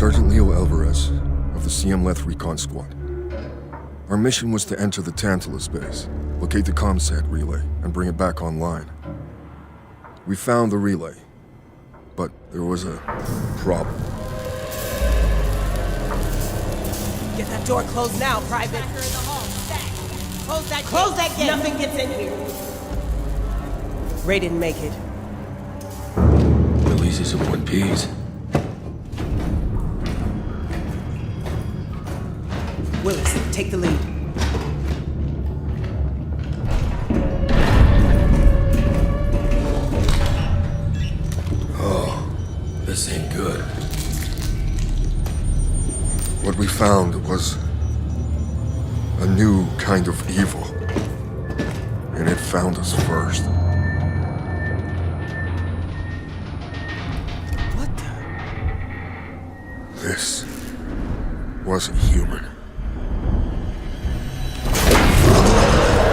Sergeant Leo Alvarez of the CM Leth Recon Squad. Our mission was to enter the Tantalus base, locate the ComSat relay, and bring it back online. We found the relay, but there was a problem. Get that door closed now, Private. Close that gate. Nothing gets in here. Ray didn't make it. Releases of one piece. Willis, take the lead. Oh, this ain't good. What we found was a new kind of evil, and it found us first. What the? This wasn't human.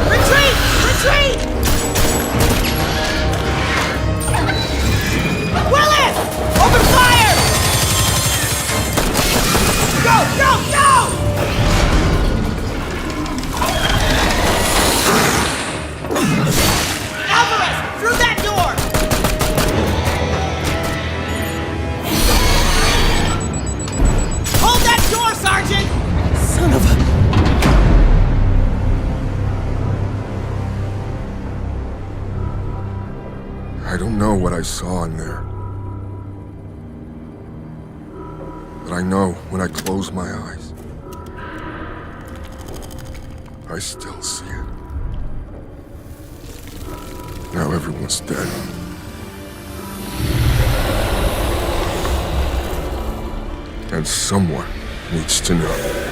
Retreat! Retreat! Willis! Open fire! Go! Go! Go! Alvarez! Through that door! Hold that door, Sergeant! Son of a... I don't know what I saw in there. But I know when I close my eyes, I still see it. Now everyone's dead. And someone needs to know.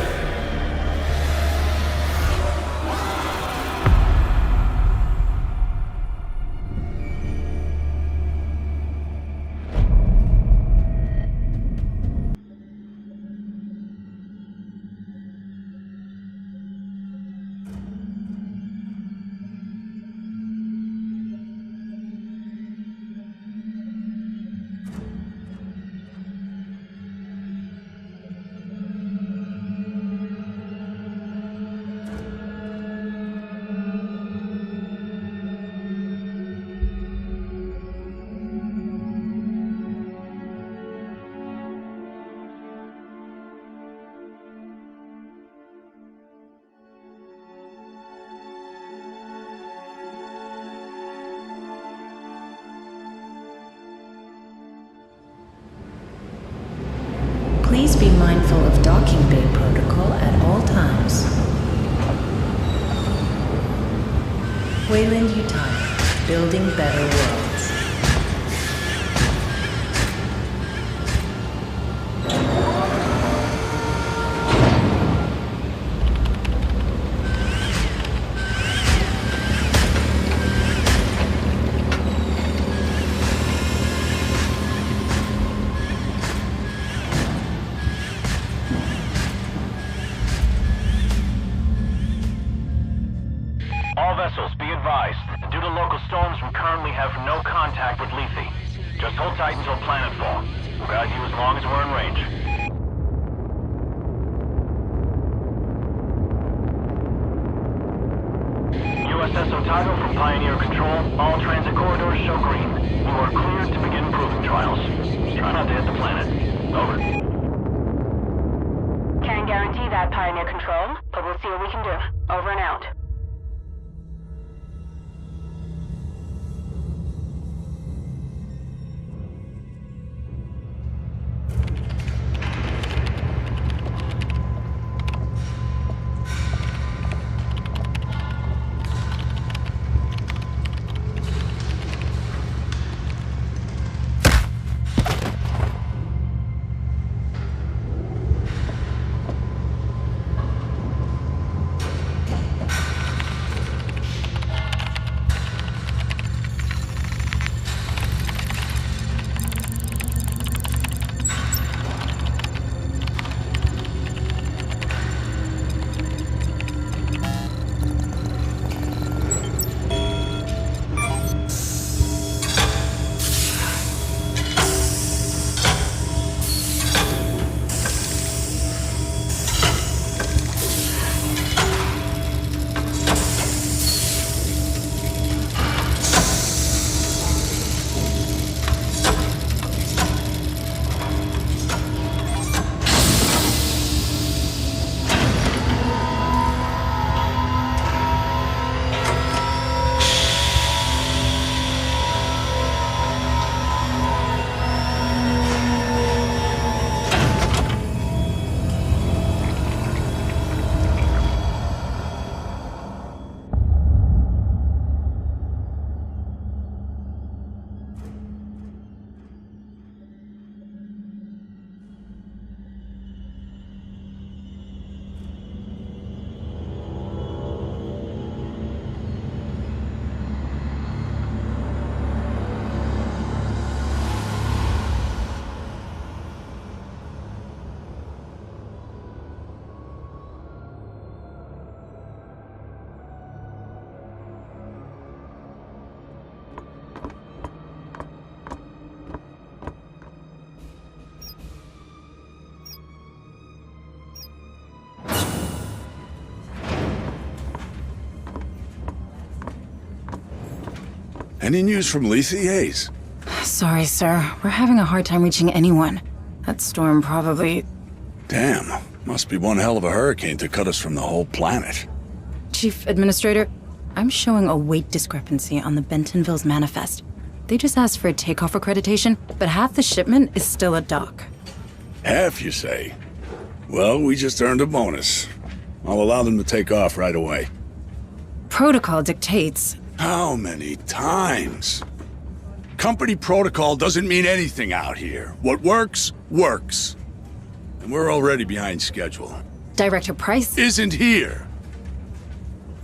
Please be mindful of docking bay protocol at all times. Wayland Yutani, building better worlds. All vessels, be advised. Due to local storms, we currently have no contact with Lethe. Just hold tight until planetfall. We'll guide you as long as we're in range. USS Otago from Pioneer Control. All transit corridors show green. You are cleared to begin proving trials. Try not to hit the planet. Over. Can't guarantee that, Pioneer Control, but we'll see what we can do. Over and out. Any news from Lethe, Hayes? Sorry, sir. We're having a hard time reaching anyone. That storm probably... Damn, must be one hell of a hurricane to cut us from the whole planet. Chief Administrator, I'm showing a weight discrepancy on the Bentonville's manifest. They just asked for a takeoff accreditation, but half the shipment is still at dock. Half, you say? Well, we just earned a bonus. I'll allow them to take off right away. Protocol dictates... How many times? Company protocol doesn't mean anything out here. What works, works. And we're already behind schedule. Director Price... Isn't here.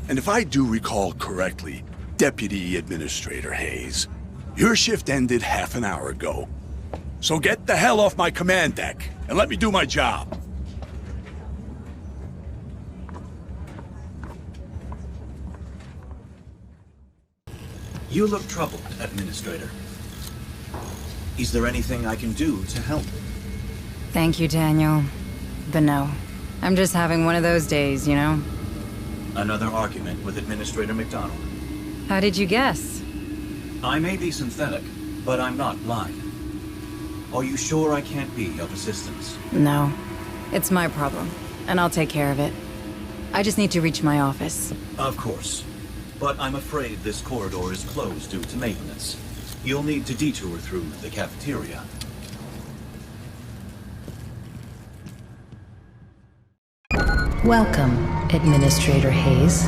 And if I do recall correctly, Deputy Administrator Hayes, your shift ended half an hour ago. So get the hell off my command deck and let me do my job. You look troubled, Administrator. Is there anything I can do to help? Thank you, Daniel. But no. I'm just having one of those days, you know? Another argument with Administrator McDonald. How did you guess? I may be synthetic, but I'm not blind. Are you sure I can't be of assistance? No. It's my problem, and I'll take care of it. I just need to reach my office. Of course. But I'm afraid this corridor is closed due to maintenance. You'll need to detour through the cafeteria. Welcome, Administrator Hayes.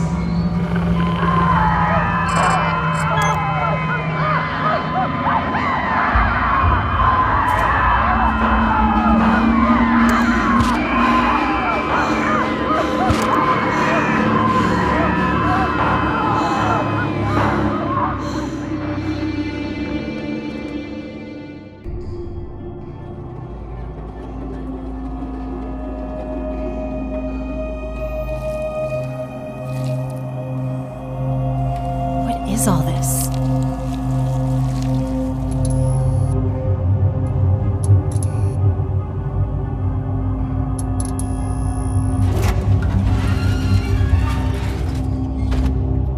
All this?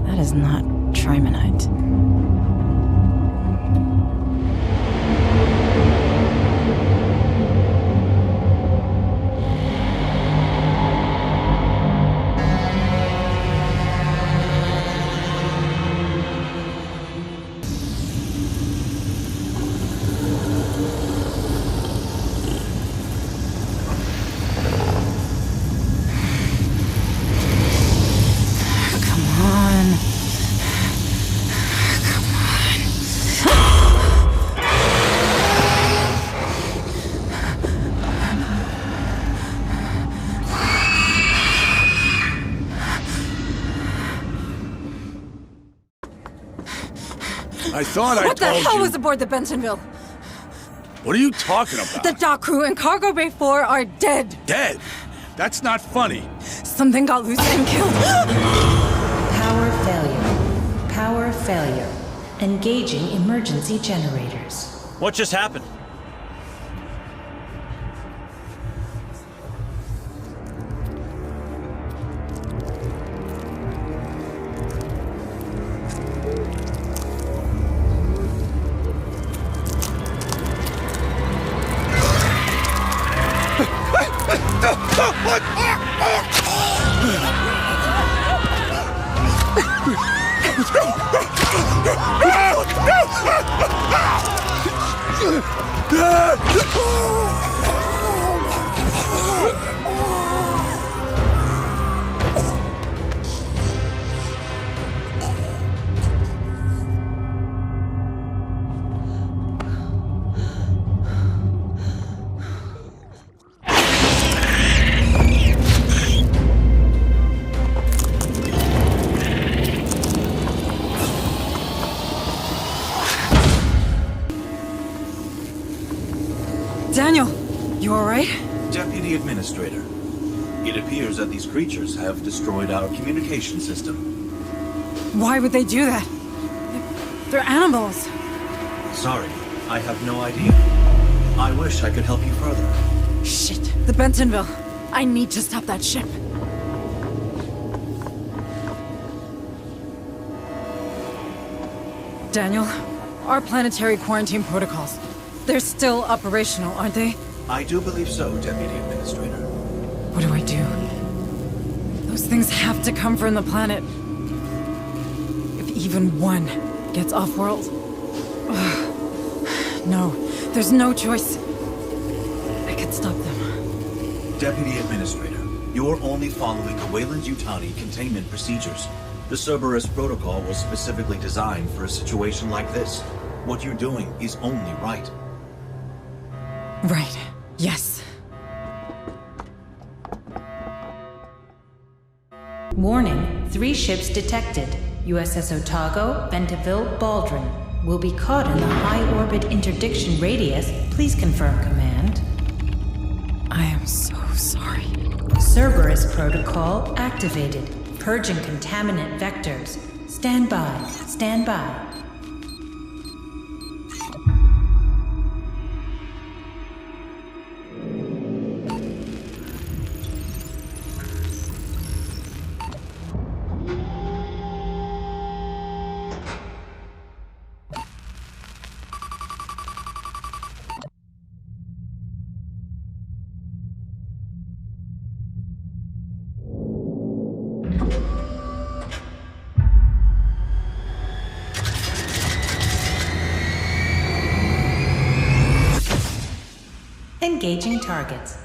That is not trimonite. I thought I told you... What the hell was aboard the Bentonville? What are you talking about? The dock crew in Cargo Bay 4 are dead. Dead? That's not funny. Something got loose and killed. Power failure. Power failure. Engaging emergency generators. What just happened? Daniel, you alright? Deputy Administrator, it appears that these creatures have destroyed our communication system. Why would they do that? They're animals. Sorry, I have no idea. I wish I could help you further. Shit, the Bentonville. I need to stop that ship. Daniel, our planetary quarantine protocols. They're still operational, aren't they? I do believe so, Deputy Administrator. What do I do? Those things have to come from the planet. If even one gets off-world... No, there's no choice. I can stop them. Deputy Administrator, you're only following the Weyland-Yutani containment procedures. The Cerberus protocol was specifically designed for a situation like this. What you're doing is only right. Right. Yes. Warning, 3 ships detected. USS Otago, Bentaville, Baldwin. Will be caught in the high-orbit interdiction radius. Please confirm, Command. I am so sorry. Cerberus protocol activated. Purging contaminant vectors. Stand by. Stand by. Engaging targets.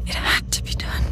It had to be done.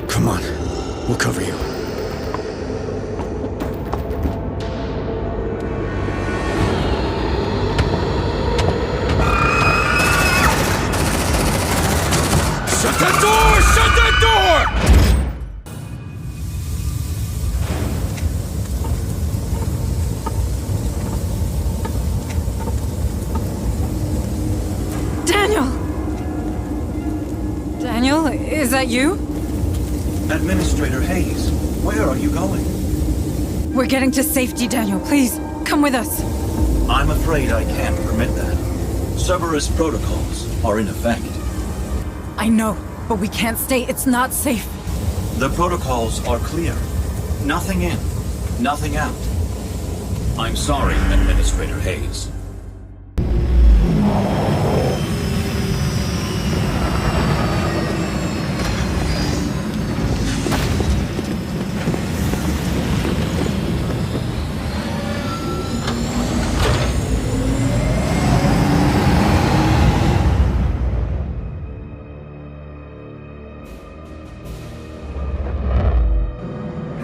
Come on. We'll cover you. Shut that door! Shut that door! Daniel! Daniel, is that you? Administrator Hayes, where are you going? We're getting to safety, Daniel. Please, come with us. I'm afraid I can't permit that. Cerberus protocols are in effect. I know, but we can't stay. It's not safe. The protocols are clear. Nothing in, nothing out. I'm sorry, Administrator Hayes.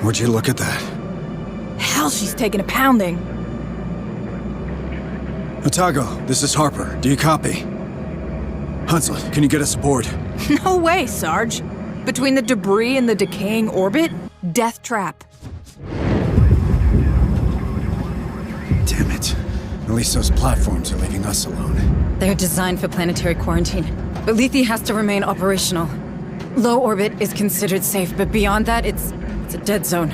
Would you look at that? Hell, she's taking a pounding. Otago, this is Harper. Do you copy? Hudson, can you get us aboard? No way, Sarge. Between the debris and the decaying orbit, death trap. At least those platforms are leaving us alone. They're designed for planetary quarantine, but Lethe has to remain operational. Low orbit is considered safe, but beyond that, it's a dead zone.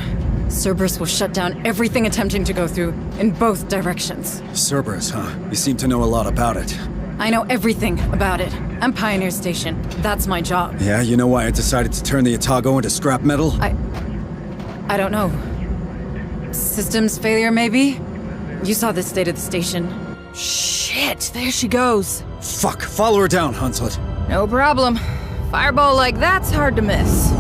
Cerberus will shut down everything attempting to go through, in both directions. Cerberus, huh? You seem to know a lot about it. I know everything about it. I'm Pioneer Station. That's my job. Yeah, you know why I decided to turn the Otago into scrap metal? I don't know. Systems failure, maybe? You saw the state of the station. Shit, there she goes. Fuck, follow her down, Hunslet. No problem. Fireball like that's hard to miss.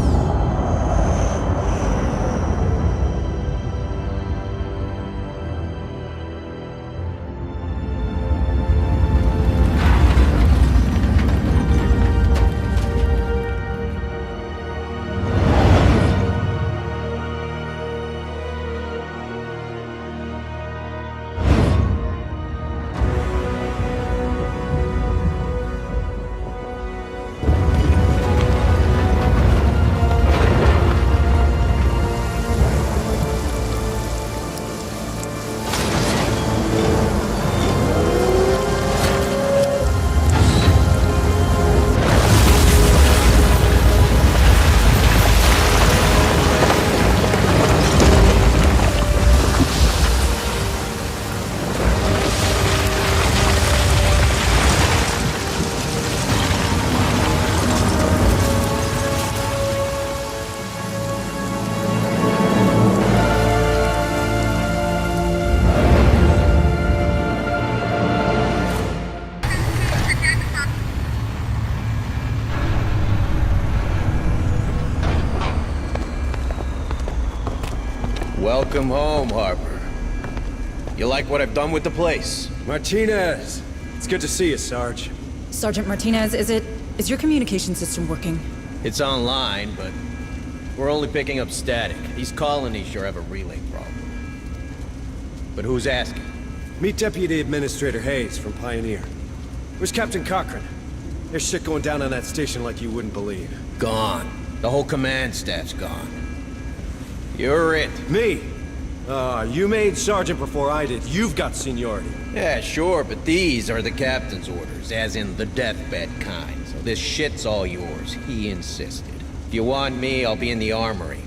Welcome home, Harper. You like what I've done with the place? Martinez! It's good to see you, Sarge. Sergeant Martinez, is your communication system working? It's online, but we're only picking up static. These colonies sure have a relay problem. But who's asking? Meet Deputy Administrator Hayes from Pioneer. Where's Captain Cochran? There's shit going down on that station like you wouldn't believe. Gone. The whole command staff's gone. You're it. Me? You made Sergeant before I did. You've got seniority. Yeah, sure, but these are the captain's orders, as in the deathbed kind. So this shit's all yours. He insisted. If you want me, I'll be in the armory,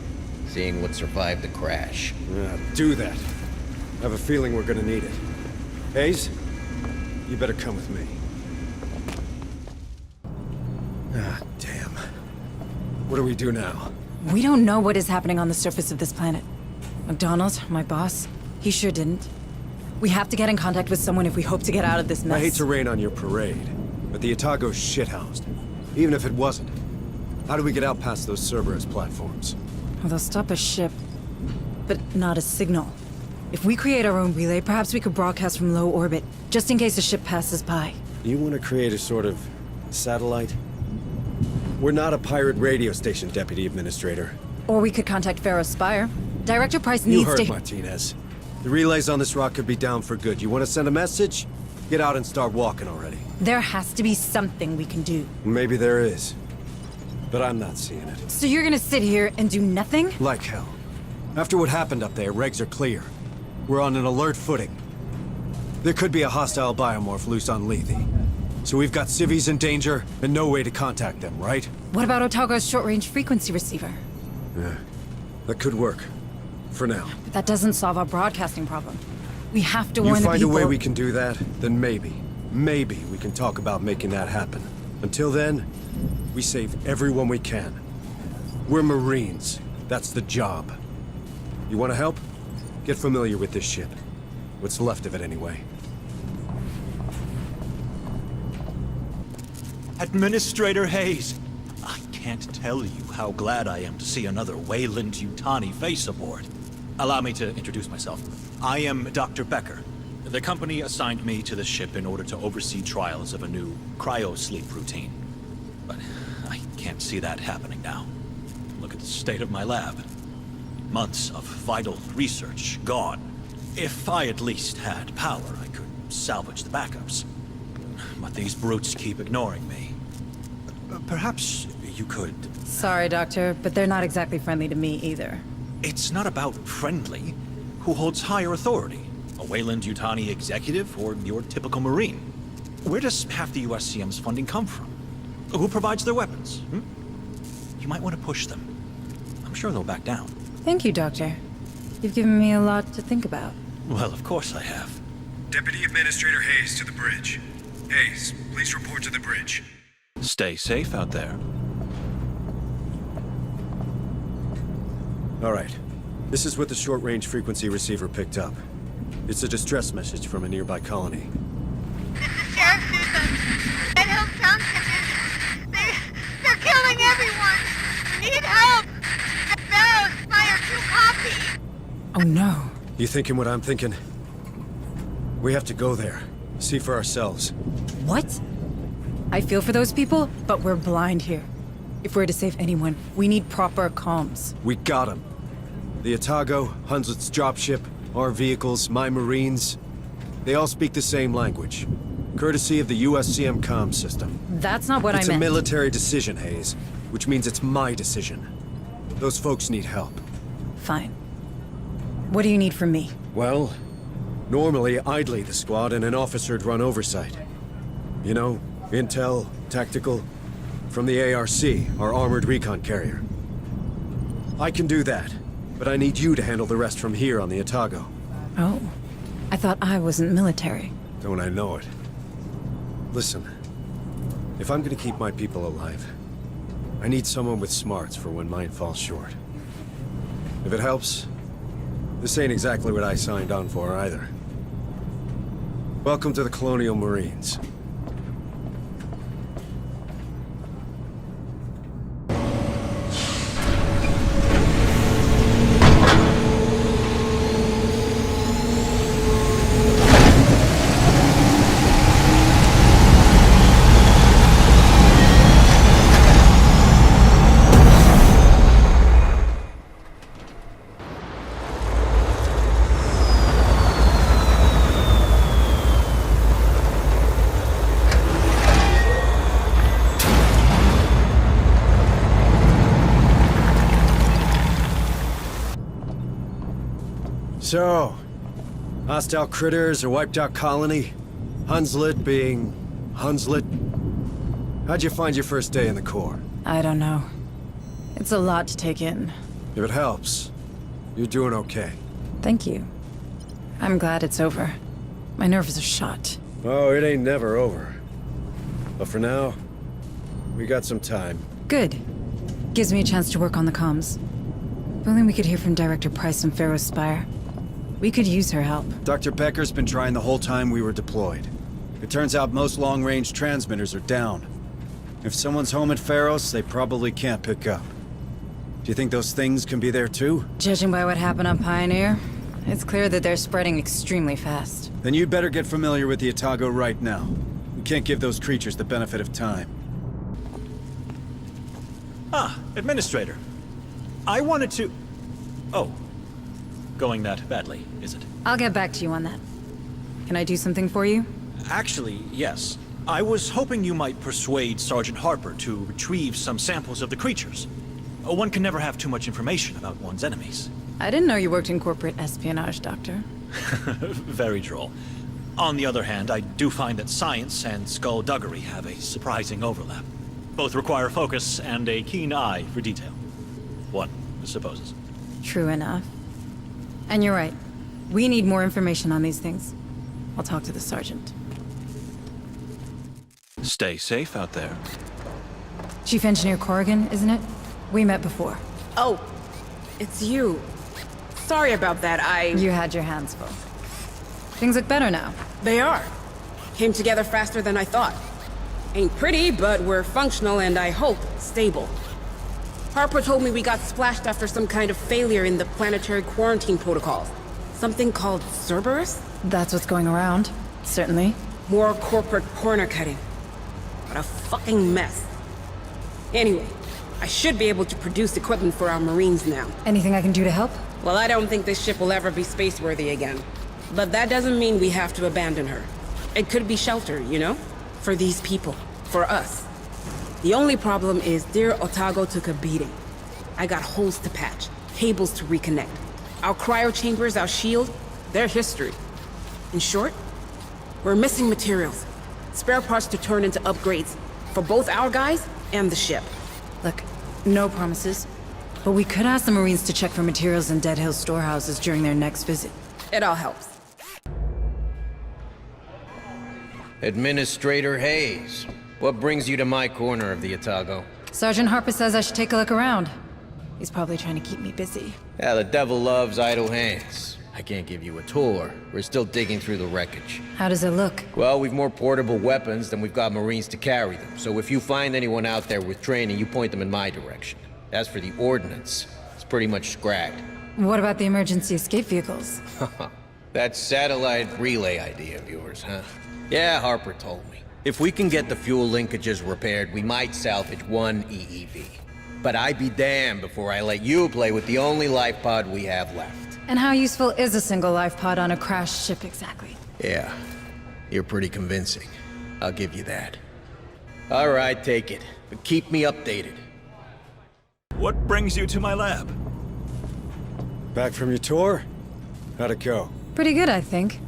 seeing what survived the crash. Do that. I have a feeling we're gonna need it. Hayes, you better come with me. Ah, damn. What do we do now? We don't know what is happening on the surface of this planet. McDonald, my boss, he sure didn't. We have to get in contact with someone if we hope to get out of this mess. I hate to rain on your parade, but the Otago's shithoused. Even if it wasn't, how do we get out past those Cerberus platforms? Well, they'll stop a ship, but not a signal. If we create our own relay, perhaps we could broadcast from low orbit, just in case a ship passes by. You want to create a sort of satellite? We're not a pirate radio station, Deputy Administrator. Or we could contact Pharaoh Spire. Director Price You needs heard to— Martinez. The relays on this rock could be down for good. You want to send a message? Get out and start walking already. There has to be something we can do. Maybe there is. But I'm not seeing it. So you're gonna sit here and do nothing? Like hell. After what happened up there, regs are clear. We're on an alert footing. There could be a hostile biomorph loose on Lethe. So we've got civvies in danger and no way to contact them, right? What about Otago's short-range frequency receiver? Yeah, that could work. For now. But that doesn't solve our broadcasting problem. We have to warn the You find people— a way we can do that, then maybe we can talk about making that happen. Until then, we save everyone we can. We're Marines. That's the job. You want to help? Get familiar with this ship. What's left of it, anyway. Administrator Hayes, I can't tell you how glad I am to see another Weyland-Yutani face aboard. Allow me to introduce myself. I am Dr. Becker. The company assigned me to the ship in order to oversee trials of a new cryo-sleep routine. But I can't see that happening now. Look at the state of my lab. Months of vital research gone. If I at least had power, I could salvage the backups. But these brutes keep ignoring me. Perhaps you could... Sorry, Doctor, but they're not exactly friendly to me either. It's not about friendly. Who holds higher authority? A Weyland-Yutani executive, or your typical Marine? Where does half the USCM's funding come from? Who provides their weapons? You might want to push them. I'm sure they'll back down. Thank you, Doctor. You've given me a lot to think about. Well, of course I have. Deputy Administrator Hayes to the bridge. Hayes, please report to the bridge. Stay safe out there. All right. This is what the short-range frequency receiver picked up. It's a distress message from a nearby colony. This is Sheriff Susan. Red Hill Junction. They're killing everyone. We need help. The Barrows fire 2 copy. Oh no. You thinking what I'm thinking? We have to go there. See for ourselves. What? I feel for those people, but we're blind here. If we're to save anyone, we need proper comms. We got them. The Otago, Hunslet's dropship, our vehicles, my Marines. They all speak the same language. Courtesy of the USCM comm system. That's not what I meant. It's a military decision, Hayes. Which means it's my decision. Those folks need help. Fine. What do you need from me? Well, normally I'd lead the squad and an officer'd run oversight. You know, intel, tactical, from the ARC, our armored recon carrier. I can do that, but I need you to handle the rest from here on the Otago. Oh. I thought I wasn't military. Don't I know it? Listen, if I'm gonna keep my people alive, I need someone with smarts for when mine falls short. If it helps, this ain't exactly what I signed on for either. Welcome to the Colonial Marines. So, hostile critters, a wiped out colony, Hunslet being Hunslet. How'd you find your first day in the Corps? I don't know. It's a lot to take in. If it helps, you're doing okay. Thank you. I'm glad it's over. My nerves are shot. Oh, it ain't never over. But for now, we got some time. Good. Gives me a chance to work on the comms. If only we could hear from Director Price on Pharaoh's Spire. We could use her help. Dr. Becker's been trying the whole time we were deployed. It turns out most long-range transmitters are down. If someone's home at Pharaoh's, they probably can't pick up. Do you think those things can be there too? Judging by what happened on Pioneer, it's clear that they're spreading extremely fast. Then you'd better get familiar with the Otago right now. We can't give those creatures the benefit of time. Ah, Administrator. I wanted to... Oh. Going that badly, is it? I'll get back to you on that. Can I do something for you? Actually, yes. I was hoping you might persuade Sergeant Harper to retrieve some samples of the creatures. One can never have too much information about one's enemies. I didn't know you worked in corporate espionage, Doctor. Very droll. On the other hand, I do find that science and skullduggery have a surprising overlap. Both require focus and a keen eye for detail. One supposes. True enough. And you're right. We need more information on these things. I'll talk to the sergeant. Stay safe out there. Chief Engineer Corrigan, isn't it? We met before. Oh, it's you. Sorry about that, You had your hands full. Things look better now. They are. Came together faster than I thought. Ain't pretty, but we're functional and I hope stable. Harper told me we got splashed after some kind of failure in the planetary quarantine protocols. Something called Cerberus? That's what's going around. Certainly. More corporate corner cutting. What a fucking mess. Anyway, I should be able to produce equipment for our Marines now. Anything I can do to help? Well, I don't think this ship will ever be space-worthy again. But that doesn't mean we have to abandon her. It could be shelter, you know? For these people. For us. The only problem is dear Otago took a beating. I got holes to patch, cables to reconnect. Our cryo chambers, our shield, they're history. In short, we're missing materials. Spare parts to turn into upgrades for both our guys and the ship. Look, no promises. But we could ask the Marines to check for materials in Dead Hill storehouses during their next visit. It all helps. Administrator Hayes, what brings you to my corner of the Otago? Sergeant Harper says I should take a look around. He's probably trying to keep me busy. Yeah, the devil loves idle hands. I can't give you a tour. We're still digging through the wreckage. How does it look? Well, we've more portable weapons than we've got Marines to carry them. So if you find anyone out there with training, you point them in my direction. As for the ordnance, it's pretty much scragged. What about the emergency escape vehicles? That satellite relay idea of yours, huh? Yeah, Harper told me. If we can get the fuel linkages repaired, we might salvage one EEV. But I'd be damned before I let you play with the only life pod we have left. And how useful is a single life pod on a crashed ship exactly? Yeah, you're pretty convincing. I'll give you that. All right, take it. But keep me updated. What brings you to my lab? Back from your tour? How'd it go? Pretty good, I think.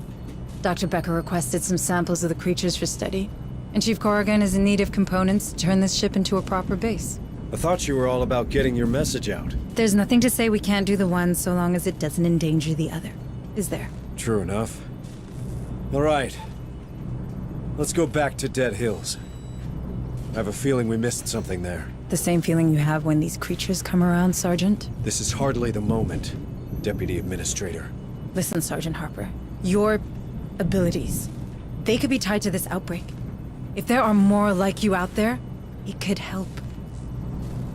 Dr. Becker requested some samples of the creatures for study, and Chief Corrigan is in need of components to turn this ship into a proper base. I thought you were all about getting your message out. There's nothing to say we can't do the one so long as it doesn't endanger the other, is there? True enough. All right. Let's go back to Dead Hills. I have a feeling we missed something there. The same feeling you have when these creatures come around, Sergeant? This is hardly the moment, Deputy Administrator. Listen, Sergeant Harper. Your abilities, they could be tied to this outbreak. If there are more like you out there, it could help.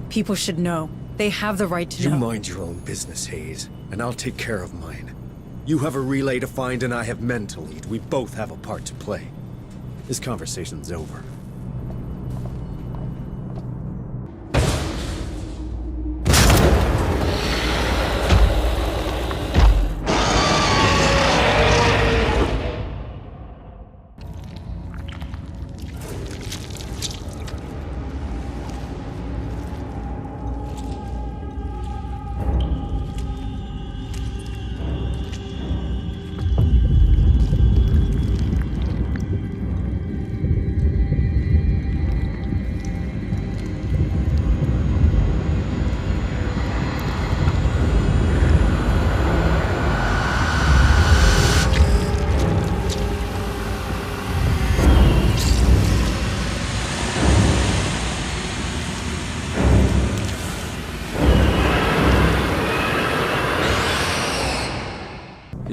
People should know. They have the right to know. You mind your own business, Hayes, and I'll take care of mine. You have a relay to find and I have men to lead. We both have a part to play. This conversation's over.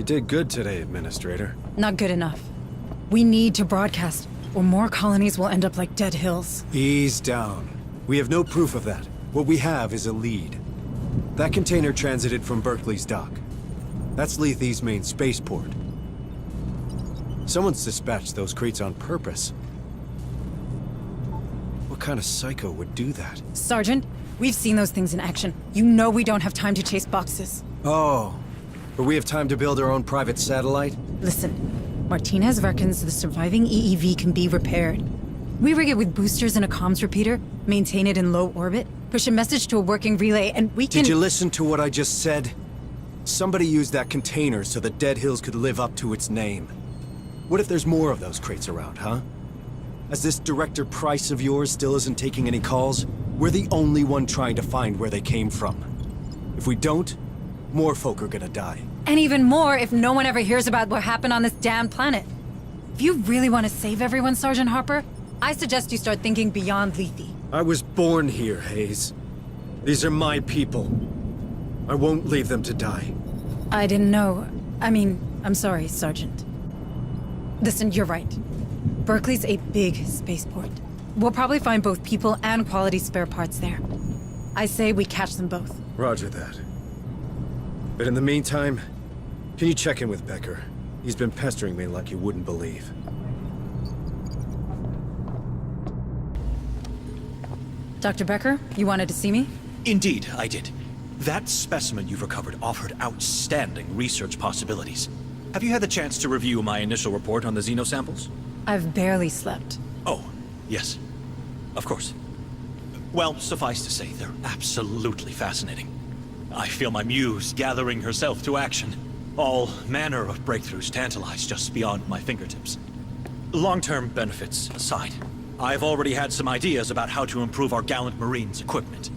You did good today, Administrator. Not good enough. We need to broadcast, or more colonies will end up like Dead Hills. Ease down. We have no proof of that. What we have is a lead. That container transited from Berkeley's dock. That's Lethe's main spaceport. Someone's dispatched those crates on purpose. What kind of psycho would do that? Sergeant, we've seen those things in action. You know we don't have time to chase boxes. Oh, but we have time to build our own private satellite? Listen, Martinez reckons the surviving EEV can be repaired. We rig it with boosters and a comms repeater, maintain it in low orbit, push a message to a working relay, and we can— Did you listen to what I just said? Somebody used that container so that Dead Hills could live up to its name. What if there's more of those crates around, huh? As this Director Price of yours still isn't taking any calls, we're the only one trying to find where they came from. If we don't, more folk are gonna die. And even more if no one ever hears about what happened on this damn planet. If you really want to save everyone, Sergeant Harper, I suggest you start thinking beyond Lethe. I was born here, Hayes. These are my people. I won't leave them to die. I didn't know. I mean, I'm sorry, Sergeant. Listen, you're right. Berkeley's a big spaceport. We'll probably find both people and quality spare parts there. I say we catch them both. Roger that. But in the meantime, can you check in with Becker? He's been pestering me like you wouldn't believe. Dr. Becker, you wanted to see me? Indeed, I did. That specimen you've recovered offered outstanding research possibilities. Have you had the chance to review my initial report on the xenosamples? I've barely slept. Oh, yes. Of course. Well, suffice to say, they're absolutely fascinating. I feel my muse gathering herself to action. All manner of breakthroughs tantalize just beyond my fingertips. Long-term benefits aside, I've already had some ideas about how to improve our gallant Marines' equipment.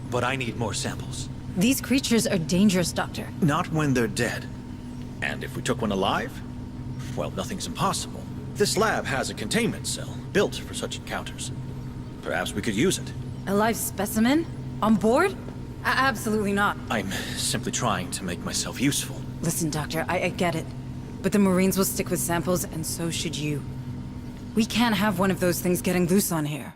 But I need more samples. These creatures are dangerous, Doctor. Not when they're dead. And if we took one alive? Well, nothing's impossible. This lab has a containment cell built for such encounters. Perhaps we could use it. A live specimen? On board? Absolutely not. I'm simply trying to make myself useful. Listen, Doctor, I get it. But the Marines will stick with samples, and so should you. We can't have one of those things getting loose on here.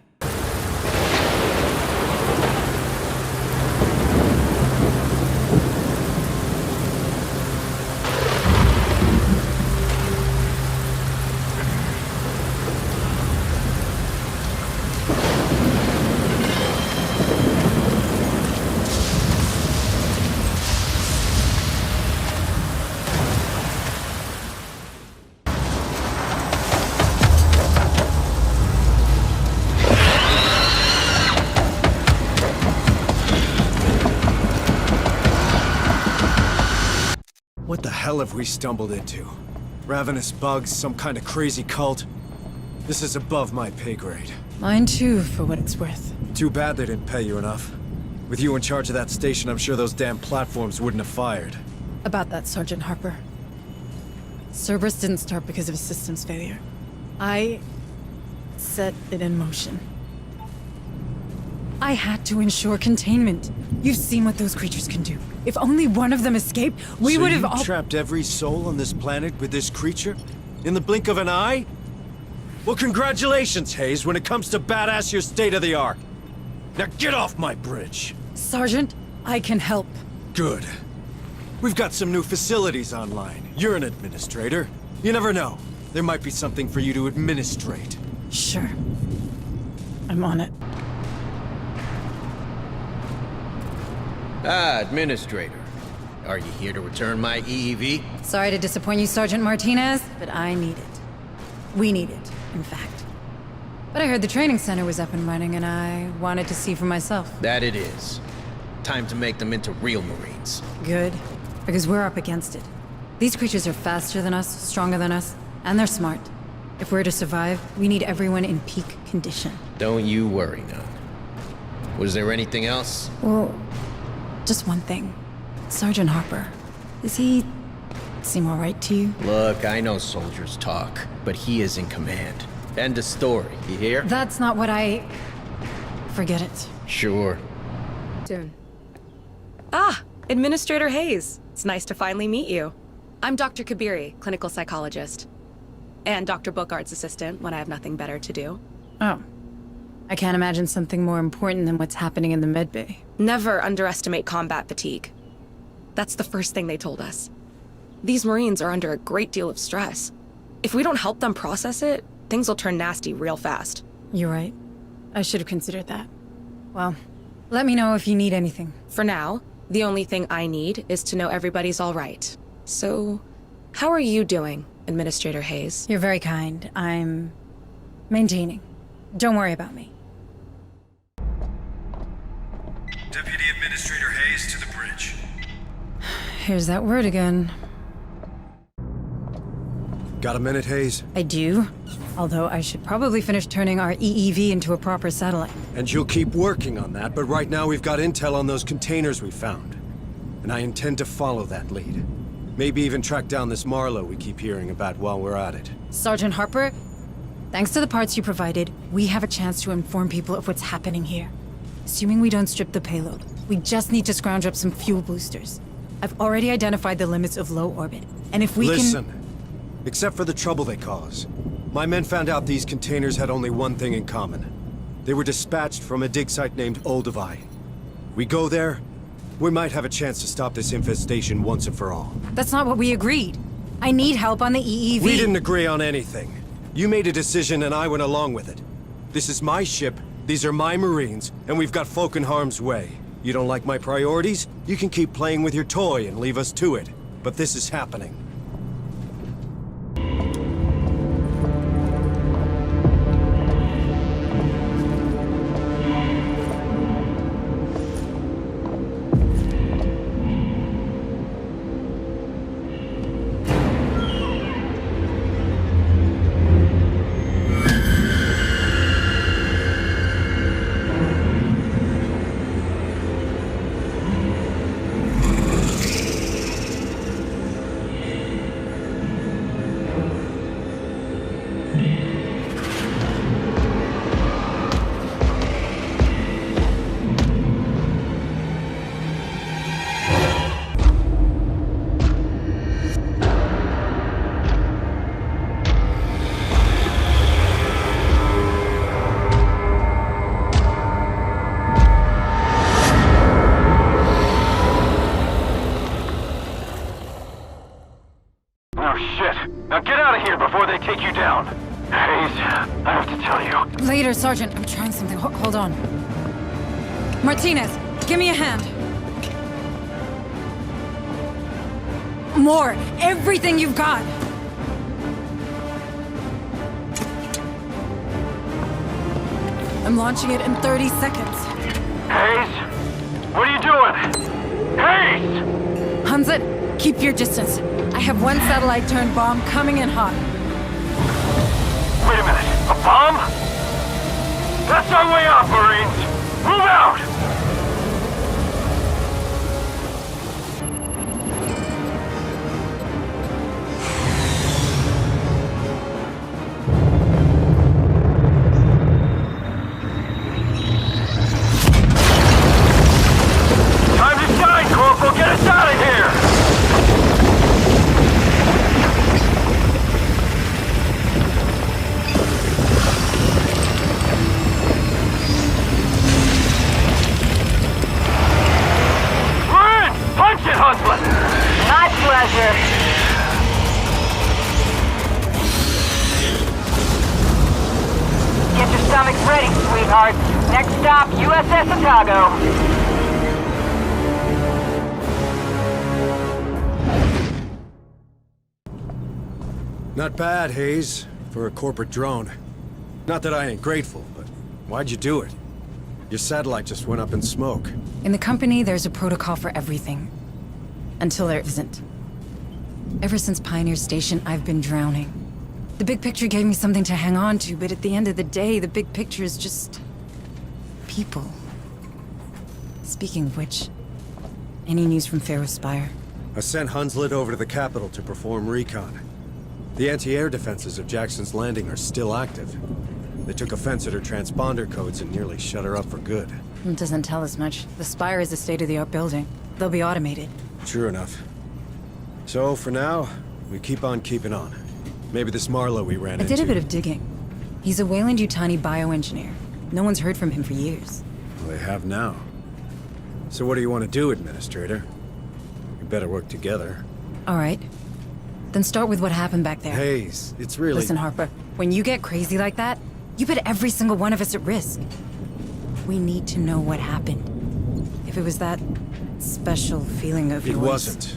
What the hell have we stumbled into? Ravenous bugs, some kind of crazy cult? This is above my pay grade. Mine too, for what it's worth. Too bad they didn't pay you enough. With you in charge of that station, I'm sure those damn platforms wouldn't have fired. About that, Sergeant Harper. Cerberus didn't start because of a systems failure. I set it in motion. I had to ensure containment. You've seen what those creatures can do. If only one of them escaped, we would have all— trapped every soul on this planet with this creature? In the blink of an eye? Well, congratulations, Hayes. When it comes to badass, you're state-of-the-art. Now get off my bridge. Sergeant, I can help. Good. We've got some new facilities online. You're an administrator. You never know. There might be something for you to administrate. Sure. I'm on it. Ah, Administrator. Are you here to return my EEV? Sorry to disappoint you, Sergeant Martinez, but I need it. We need it, in fact. But I heard the training center was up and running, and I wanted to see for myself. That it is. Time to make them into real Marines. Good, because we're up against it. These creatures are faster than us, stronger than us, and they're smart. If we're to survive, we need everyone in peak condition. Don't you worry, Nun. Was there anything else? Well, just one thing. Sergeant Harper, does he seem all right to you? Look, I know soldiers talk, but he is in command. End of story, you hear? That's not what I... Forget it. Sure. Soon. Ah, Administrator Hayes. It's nice to finally meet you. I'm Dr. Kabiri, clinical psychologist. And Dr. Bookard's assistant when I have nothing better to do. Oh. I can't imagine something more important than what's happening in the medbay. Never underestimate combat fatigue. That's the first thing they told us. These Marines are under a great deal of stress. If we don't help them process it, things will turn nasty real fast. You're right. I should have considered that. Well, let me know if you need anything. For now, the only thing I need is to know everybody's all right. So, how are you doing, Administrator Hayes? You're very kind. I'm maintaining. Don't worry about me. Deputy Administrator Hayes to the bridge. Here's that word again. Got a minute, Hayes? I do. Although I should probably finish turning our EEV into a proper satellite. And you'll keep working on that, but right now we've got intel on those containers we found. And I intend to follow that lead. Maybe even track down this Marlowe we keep hearing about while we're at it. Sergeant Harper, thanks to the parts you provided, we have a chance to inform people of what's happening here. Assuming we don't strip the payload, we just need to scrounge up some fuel boosters. I've already identified the limits of low orbit, and if we Listen, except for the trouble they cause, my men found out these containers had only one thing in common. They were dispatched from a dig site named Olduvai. We go there, we might have a chance to stop this infestation once and for all. That's not what we agreed. I need help on the EEV. We didn't agree on anything. You made a decision and I went along with it. This is my ship, these are my Marines, and we've got folk in harm's way. You don't like my priorities? You can keep playing with your toy and leave us to it. But this is happening. Oh shit! Now get out of here before they take you down! Hayes, I have to tell you. Later, Sergeant. I'm trying something. Hold on. Martinez, give me a hand. More! Everything you've got! I'm launching it in 30 seconds. Hayes? What are you doing? Hayes! Hunzit, keep your distance. I have one satellite-turned bomb coming in hot. Wait a minute, a bomb? That's our way out, Marines! Move out! Time to shine, Corporal! Get us out of here! Punch it, Huntsman! My pleasure. Get your stomachs ready, sweethearts. Next stop, USS Otago. Not bad, Hayes, for a corporate drone. Not that I ain't grateful, but why'd you do it? Your satellite just went up in smoke. In the company, there's a protocol for everything. Until there isn't. Ever since Pioneer Station, I've been drowning. The big picture gave me something to hang on to, but at the end of the day, the big picture is just... people. Speaking of which, any news from Pharaoh Spire? I sent Hunslet over to the capital to perform recon. The anti-air defenses of Jackson's Landing are still active. They took offense at her transponder codes and nearly shut her up for good. It doesn't tell us much. The Spire is a state-of-the-art building. They'll be automated. True enough. So, for now, we keep on keeping on. Maybe this Marlowe we ran into... I did a bit of digging. He's a Weyland-Yutani bioengineer. No one's heard from him for years. Well, they have now. So what do you want to do, Administrator? We better work together. All right. Then start with what happened back there. Hayes, it's really... Listen, Harper. When you get crazy like that, you put every single one of us at risk. We need to know what happened. If it was that special feeling of yours... It wasn't.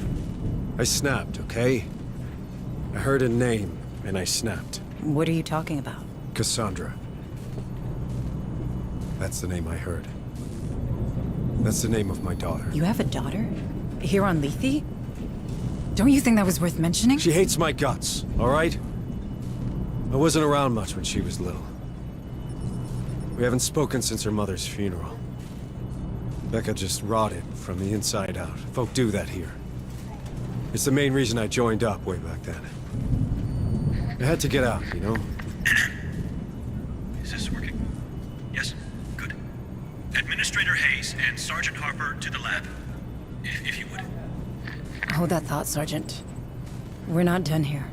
I snapped, okay? I heard a name, and I snapped. What are you talking about? Cassandra. That's the name I heard. That's the name of my daughter. You have a daughter? Here on Lethe? Don't you think that was worth mentioning? She hates my guts, all right? I wasn't around much when she was little. We haven't spoken since her mother's funeral. Becca just rotted from the inside out. Folk do that here. It's the main reason I joined up way back then. I had to get out, you know? Is this working? Yes, good. Administrator Hayes and Sergeant Harper to the lab, if you would. Hold that thought, Sergeant. We're not done here.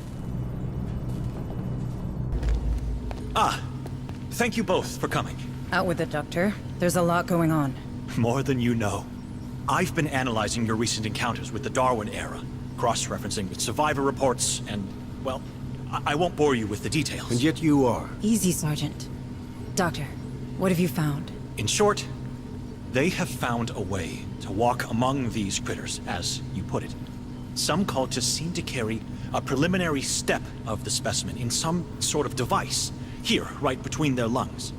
Thank you both for coming. Out with it, Doctor. There's a lot going on. More than you know. I've been analyzing your recent encounters with the Darwin era, cross-referencing with survivor reports, and, well, I won't bore you with the details. And yet you are. Easy, Sergeant. Doctor, what have you found? In short, they have found a way to walk among these critters, as you put it. Some cultists seem to carry a preliminary step of the specimen in some sort of device, here, right between their lungs.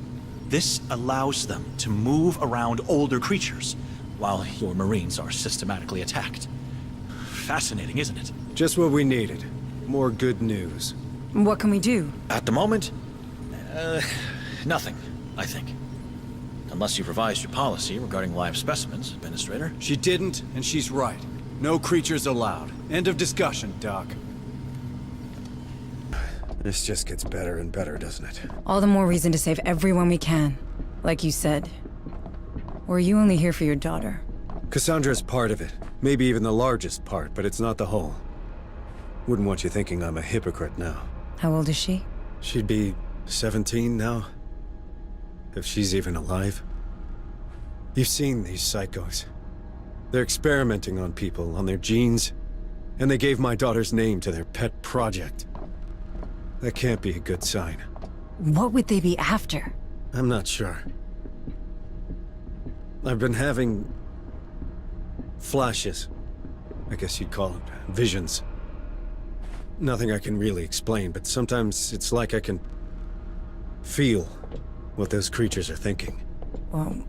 This allows them to move around older creatures, while your Marines are systematically attacked. Fascinating, isn't it? Just what we needed. More good news. What can we do? At the moment, nothing, I think. Unless you've revised your policy regarding live specimens, Administrator. She didn't, and she's right. No creatures allowed. End of discussion, Doc. This just gets better and better, doesn't it? All the more reason to save everyone we can. Like you said. Or are you only here for your daughter? Cassandra's part of it. Maybe even the largest part, but it's not the whole. Wouldn't want you thinking I'm a hypocrite now. How old is she? She'd be 17 now. If she's even alive. You've seen these psychos. They're experimenting on people, on their genes. And they gave my daughter's name to their pet project. That can't be a good sign. What would they be after? I'm not sure. I've been having flashes. I guess you'd call it visions. Nothing I can really explain, but sometimes it's like I can feel what those creatures are thinking. Well,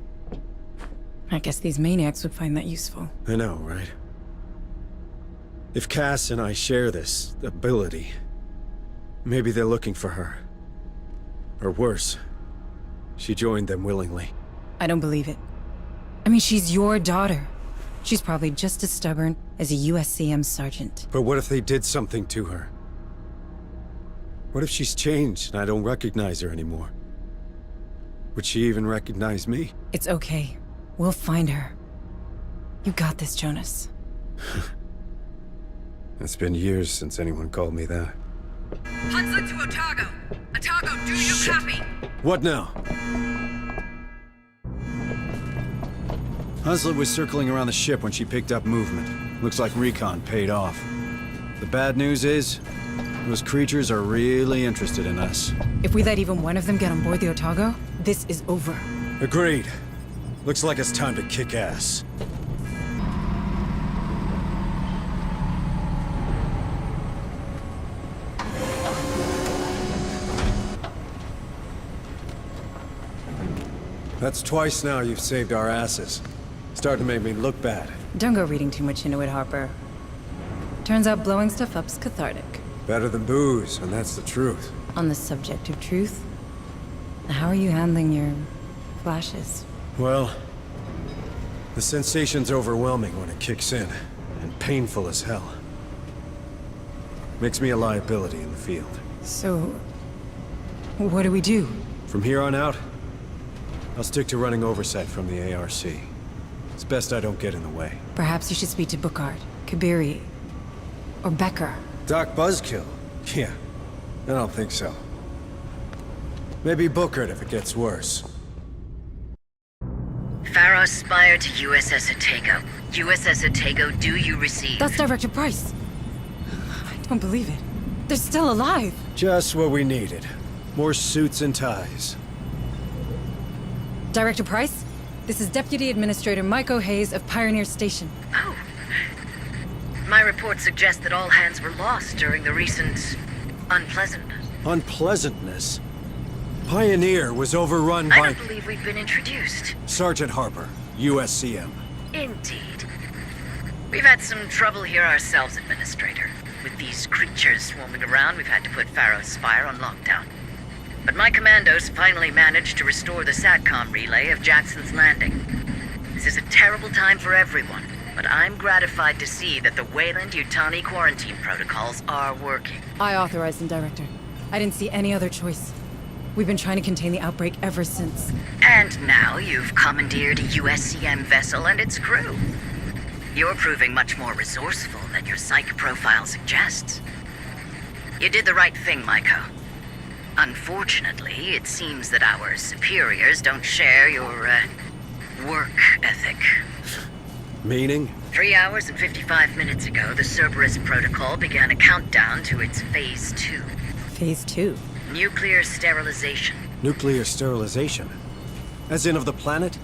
I guess these maniacs would find that useful. I know, right? If Cass and I share this ability, maybe they're looking for her. Or worse, she joined them willingly. I don't believe it. I mean, she's your daughter. She's probably just as stubborn as a USCM sergeant. But what if they did something to her? What if she's changed and I don't recognize her anymore? Would she even recognize me? It's okay. We'll find her. You got this, Jonas. It's been years since anyone called me that. Hunslet to Otago. Otago, do you copy? What now? Hunslet was circling around the ship when she picked up movement. Looks like recon paid off. The bad news is, those creatures are really interested in us. If we let even one of them get on board the Otago, this is over. Agreed. Looks like it's time to kick ass. That's twice now you've saved our asses. Starting to make me look bad. Don't go reading too much into it, Harper. Turns out blowing stuff up's cathartic. Better than booze, and that's the truth. On the subject of truth, how are you handling your flashes? Well, the sensation's overwhelming when it kicks in, and painful as hell. Makes me a liability in the field. So, what do we do? From here on out, I'll stick to running oversight from the ARC. It's best I don't get in the way. Perhaps you should speak to Bookard, Kabiri, or Becker. Doc Buzzkill? Yeah, I don't think so. Maybe Bookard if it gets worse. Pharaoh Spire to USS Otago. USS Otago, do you receive? That's Director Price. I don't believe it. They're still alive. Just what we needed. More suits and ties. Director Price, this is Deputy Administrator Myko Hayes of Pioneer Station. Oh. My report suggests that all hands were lost during the recent unpleasantness. Unpleasantness? Pioneer was overrun I by... don't believe we've been introduced. Sergeant Harper, USCM. Indeed. We've had some trouble here ourselves, Administrator. With these creatures swarming around, we've had to put Pharaoh Spire on lockdown. But my commandos finally managed to restore the SATCOM relay of Jackson's Landing. This is a terrible time for everyone, but I'm gratified to see that the Weyland-Yutani quarantine protocols are working. I authorized them, Director. I didn't see any other choice. We've been trying to contain the outbreak ever since. And now you've commandeered a USCM vessel and its crew. You're proving much more resourceful than your psych profile suggests. You did the right thing, Myko. Unfortunately, it seems that our superiors don't share your, work ethic. Meaning? 3 hours and 55 minutes ago, the Cerberus Protocol began a countdown to its Phase 2. Phase 2? Nuclear sterilization. Nuclear sterilization? As in of the planet?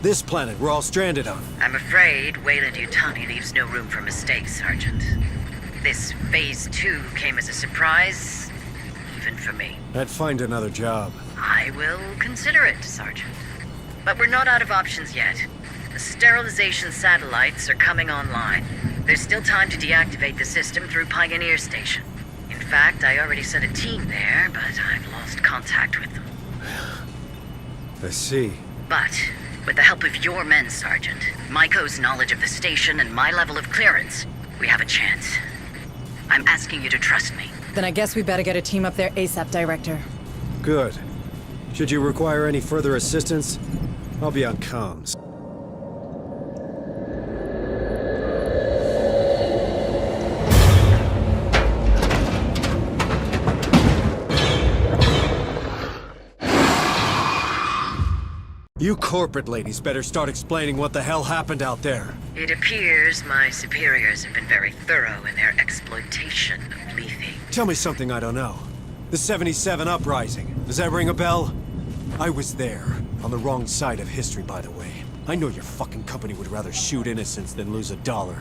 This planet we're all stranded on. I'm afraid Weyland-Yutani leaves no room for mistakes, Sergeant. This Phase 2 came as a surprise, even for me. I'd find another job. I will consider it, Sergeant. But we're not out of options yet. The sterilization satellites are coming online. There's still time to deactivate the system through Pioneer Station. In fact, I already sent a team there, but I've lost contact with them. I see. But, with the help of your men, Sergeant, Myko's knowledge of the station and my level of clearance, we have a chance. I'm asking you to trust me. Then I guess we better get a team up there ASAP, Director. Good. Should you require any further assistance, I'll be on comms. You corporate ladies better start explaining what the hell happened out there. It appears my superiors have been very thorough in their exploitation of Lethe. Tell me something I don't know. The 77 Uprising. Does that ring a bell? I was there. On the wrong side of history, by the way. I know your fucking company would rather shoot innocents than lose $1.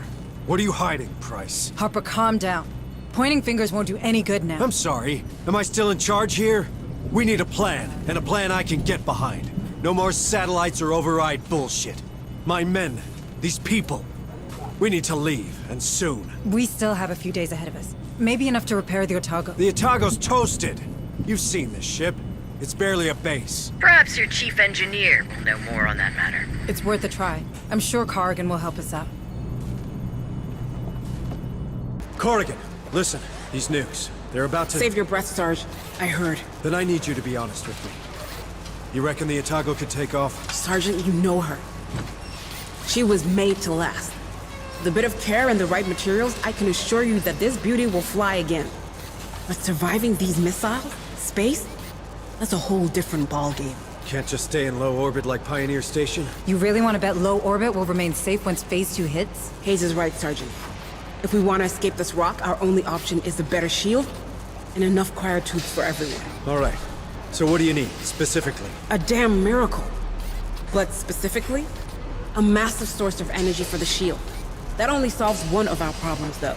What are you hiding, Price? Harper, calm down. Pointing fingers won't do any good now. I'm sorry. Am I still in charge here? We need a plan, and a plan I can get behind. No more satellites or override bullshit. My men, these people, we need to leave, and soon. We still have a few days ahead of us. Maybe enough to repair the Otago. The Otago's toasted. You've seen this ship. It's barely a base. Perhaps your chief engineer will know more on that matter. It's worth a try. I'm sure Corrigan will help us out. Corrigan, listen. These nukes, they're about to... Save your breath, Sarge. I heard. Then I need you to be honest with me. You reckon the Otago could take off? Sergeant, you know her. She was made to last. With a bit of care and the right materials, I can assure you that this beauty will fly again. But surviving these missiles? Space? That's a whole different ballgame. Can't just stay in low orbit like Pioneer Station? You really want to bet low orbit will remain safe once Phase 2 hits? Hayes is right, Sergeant. If we want to escape this rock, our only option is a better shield and enough cryotubes for everyone. All right. So what do you need, specifically? A damn miracle. But specifically, a massive source of energy for the shield. That only solves one of our problems, though.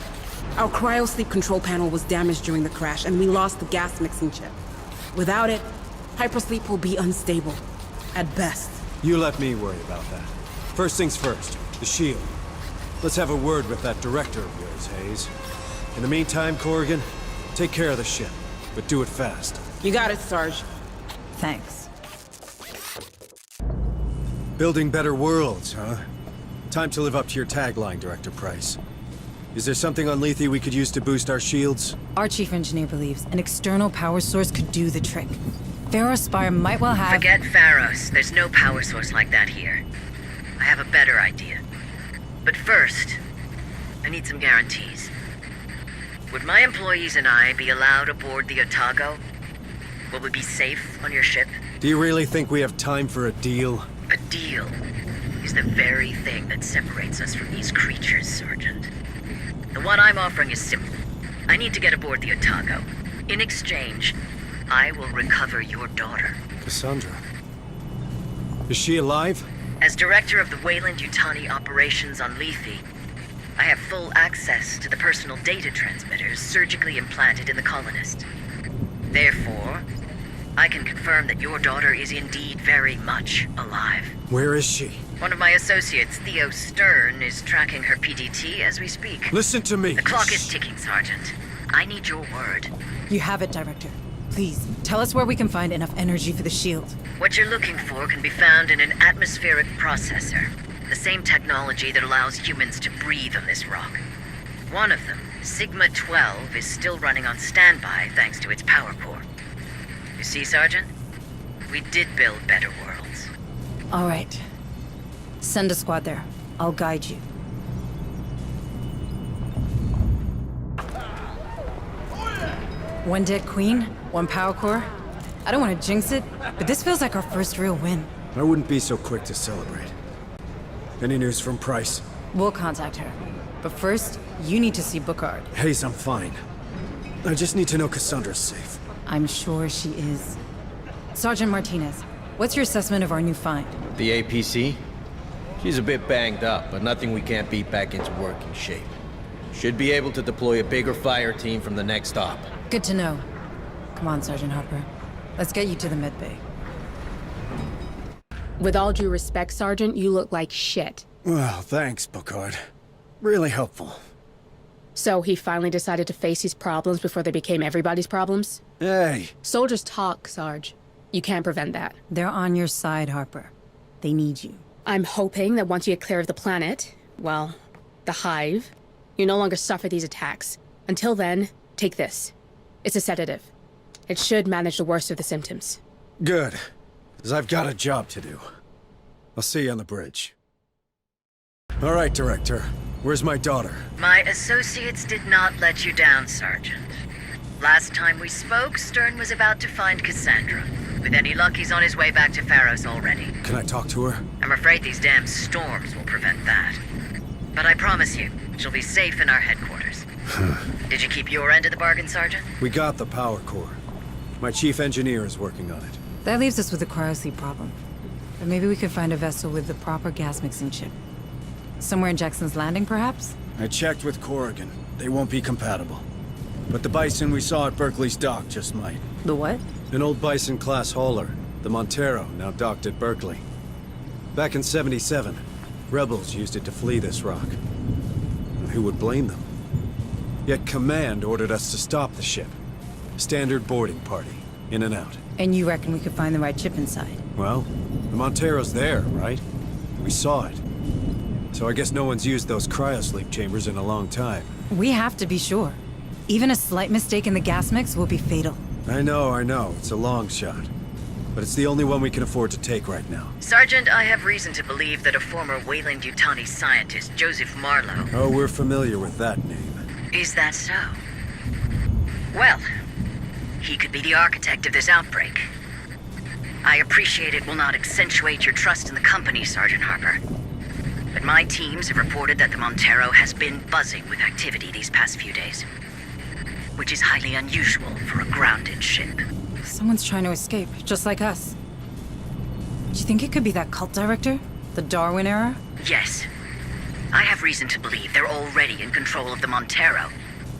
Our cryo-sleep control panel was damaged during the crash, and we lost the gas mixing chip. Without it, hypersleep will be unstable. At best. You let me worry about that. First things first, the shield. Let's have a word with that director of yours, Hayes. In the meantime, Corrigan, take care of the ship, but do it fast. You got it, Sarge. Thanks. Building better worlds, huh? Time to live up to your tagline, Director Price. Is there something on Lethe we could use to boost our shields? Our chief engineer believes an external power source could do the trick. Pharos Spire might well have... Forget Pharos. There's no power source like that here. I have a better idea. But first, I need some guarantees. Would my employees and I be allowed aboard the Otago? Will we be safe on your ship? Do you really think we have time for a deal? A deal is the very thing that separates us from these creatures, Sergeant. The one I'm offering is simple. I need to get aboard the Otago. In exchange, I will recover your daughter. Cassandra. Is she alive? As director of the Weyland-Yutani operations on Lethe, I have full access to the personal data transmitters surgically implanted in the colonist. Therefore, I can confirm that your daughter is indeed very much alive. Where is she? One of my associates, Theo Stern, is tracking her PDT as we speak. Listen to me. The clock is ticking, Sergeant. I need your word. You have it, Director. Please, tell us where we can find enough energy for the shield. What you're looking for can be found in an atmospheric processor. The same technology that allows humans to breathe on this rock. One of them, Sigma-12, is still running on standby thanks to its power core. You see, Sergeant? We did build better worlds. All right. Send a squad there. I'll guide you. One dead queen, one power core. I don't want to jinx it, but this feels like our first real win. I wouldn't be so quick to celebrate. Any news from Price? We'll contact her. But first, you need to see Bookard. Hayes, I'm fine. I just need to know Cassandra's safe. I'm sure she is. Sergeant Martinez, what's your assessment of our new find? The APC? She's a bit banged up, but nothing we can't beat back into working shape. Should be able to deploy a bigger fire team from the next stop. Good to know. Come on, Sergeant Harper. Let's get you to the medbay. With all due respect, Sergeant, you look like shit. Well, thanks, Bookard. Really helpful. So he finally decided to face his problems before they became everybody's problems? Hey! Soldiers talk, Sarge. You can't prevent that. They're on your side, Harper. They need you. I'm hoping that once you get clear of the planet, well, the Hive, you no longer suffer these attacks. Until then, take this. It's a sedative. It should manage the worst of the symptoms. Good. Because I've got a job to do. I'll see you on the bridge. All right, Director. Where's my daughter? My associates did not let you down, Sergeant. Last time we spoke, Stern was about to find Cassandra. With any luck, he's on his way back to Pharos already. Can I talk to her? I'm afraid these damn storms will prevent that. But I promise you, she'll be safe in our headquarters. Did you keep your end of the bargain, Sergeant? We got the power core. My chief engineer is working on it. That leaves us with a cryosleep problem. But maybe we could find a vessel with the proper gas mixing chip. Somewhere in Jackson's Landing, perhaps? I checked with Corrigan. They won't be compatible. But the Bison we saw at Berkeley's dock just might. The what? An old Bison-class hauler, the Montero, now docked at Berkeley. Back in '77, rebels used it to flee this rock. And who would blame them? Yet Command ordered us to stop the ship. Standard boarding party, in and out. And you reckon we could find the right chip inside? Well, the Montero's there, right? We saw it. So I guess no one's used those cryosleep chambers in a long time. We have to be sure. Even a slight mistake in the gas mix will be fatal. I know. It's a long shot. But it's the only one we can afford to take right now. Sergeant, I have reason to believe that a former Weyland-Yutani scientist, Joseph Marlowe... Oh, we're familiar with that name. Is that so? Well, he could be the architect of this outbreak. I appreciate it will not accentuate your trust in the company, Sergeant Harper. But my teams have reported that the Montero has been buzzing with activity these past few days. Which is highly unusual for a grounded ship. Someone's trying to escape, just like us. Do you think it could be that cult director? The Darwin era? Yes. I have reason to believe they're already in control of the Montero.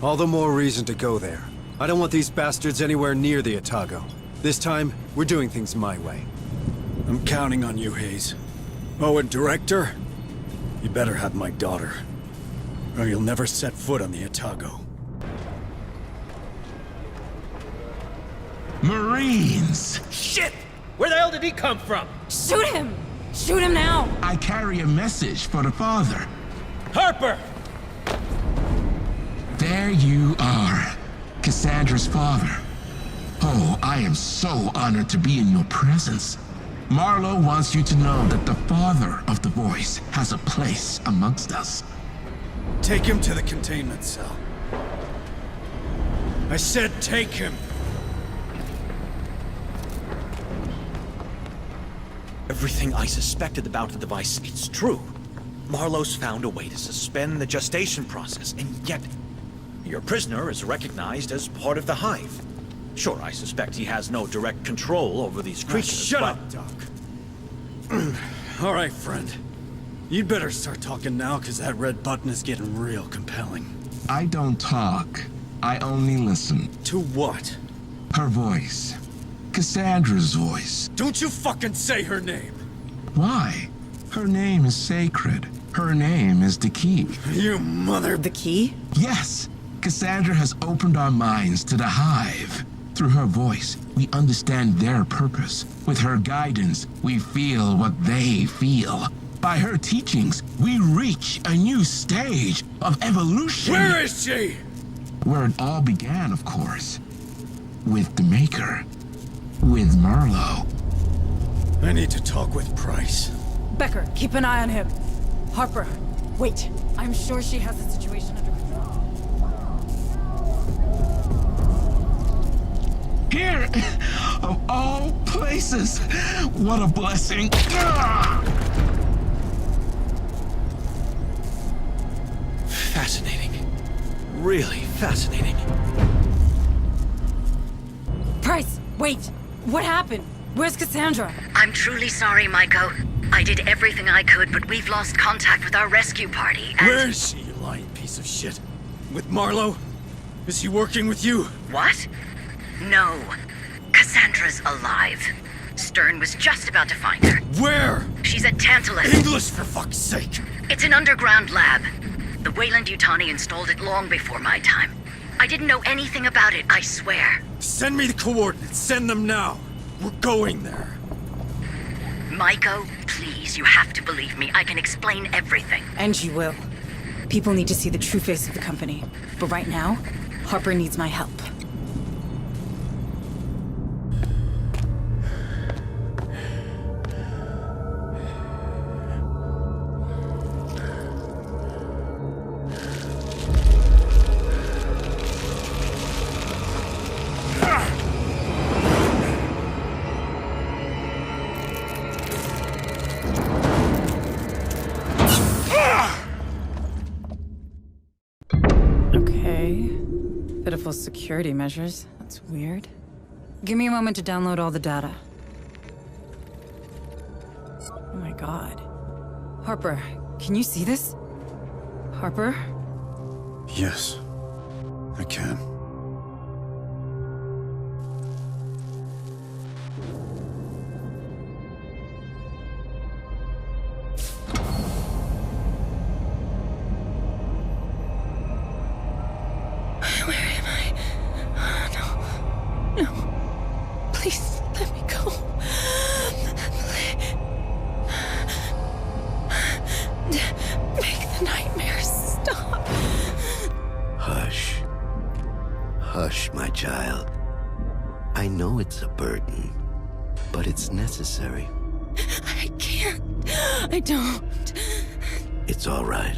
All the more reason to go there. I don't want these bastards anywhere near the Otago. This time, we're doing things my way. I'm counting on you, Hayes. Oh, and Director? You better have my daughter. Or you'll never set foot on the Otago. Marines! Shit! Where the hell did he come from? Shoot him! Shoot him now! I carry a message for the father. Harper! There you are, Cassandra's father. Oh, I am so honored to be in your presence. Marlowe wants you to know that the father of the voice has a place amongst us. Take him to the containment cell. I said take him! Everything I suspected about the device, it's true. Marlowe's found a way to suspend the gestation process, and yet your prisoner is recognized as part of the Hive. Sure, I suspect he has no direct control over these creatures, Shut up, Doc. All right, friend. You'd better start talking now, because that red button is getting real compelling. I don't talk. I only listen. To what? Her voice. Cassandra's voice. Don't you fucking say her name! Why? Her name is sacred. Her name is the key. You mother... The key? Yes. Cassandra has opened our minds to the Hive. Through her voice, we understand their purpose. With her guidance, we feel what they feel. By her teachings, we reach a new stage of evolution. Where is she? Where it all began, of course. With the Maker. With Marlowe. I need to talk with Price. Becker, keep an eye on him. Harper, wait. I'm sure she has the situation under control. Here! Of all places! What a blessing! Fascinating. Really fascinating. Price, wait! What happened? Where's Cassandra? I'm truly sorry, Maiko. I did everything I could, but we've lost contact with our rescue party, and... Where is she, you lying piece of shit? With Marlowe? Is he working with you? What? No. Cassandra's alive. Stern was just about to find her. Where? She's at Tantalus. English, for fuck's sake! It's an underground lab. The Weyland-Yutani installed it long before my time. I didn't know anything about it, I swear. Send me the coordinates. Send them now. We're going there. Maiko, please, you have to believe me. I can explain everything. And you will. People need to see the true face of the company. But right now, Harper needs my help. careful security measures. That's weird. Give me a moment to download all the data. Oh my god. Harper, can you see this? Harper? Yes, I can. Please, let me go. Make the nightmares stop. Hush. Hush, my child. I know it's a burden, but it's necessary. I can't. I don't. It's all right.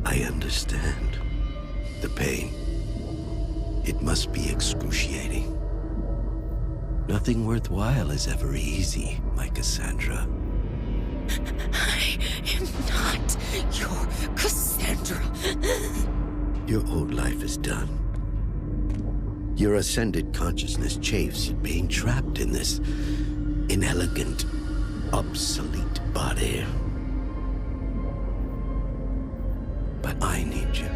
I understand. The pain. It must be excruciating. Nothing worthwhile is ever easy, my Cassandra. I am not your Cassandra. Your old life is done. Your ascended consciousness chafes at being trapped in this inelegant, obsolete body. But I need you.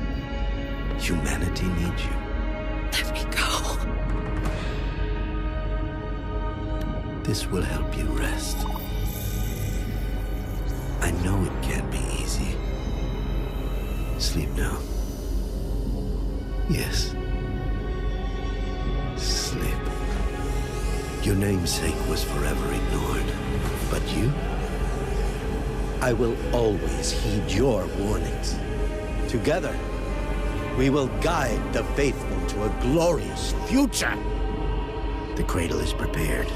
Humanity needs you. Let me go. This will help you rest. I know it can't be easy. Sleep now. Yes. Sleep. Your namesake was forever ignored. But you? I will always heed your warnings. Together, we will guide the faithful to a glorious future. The cradle is prepared.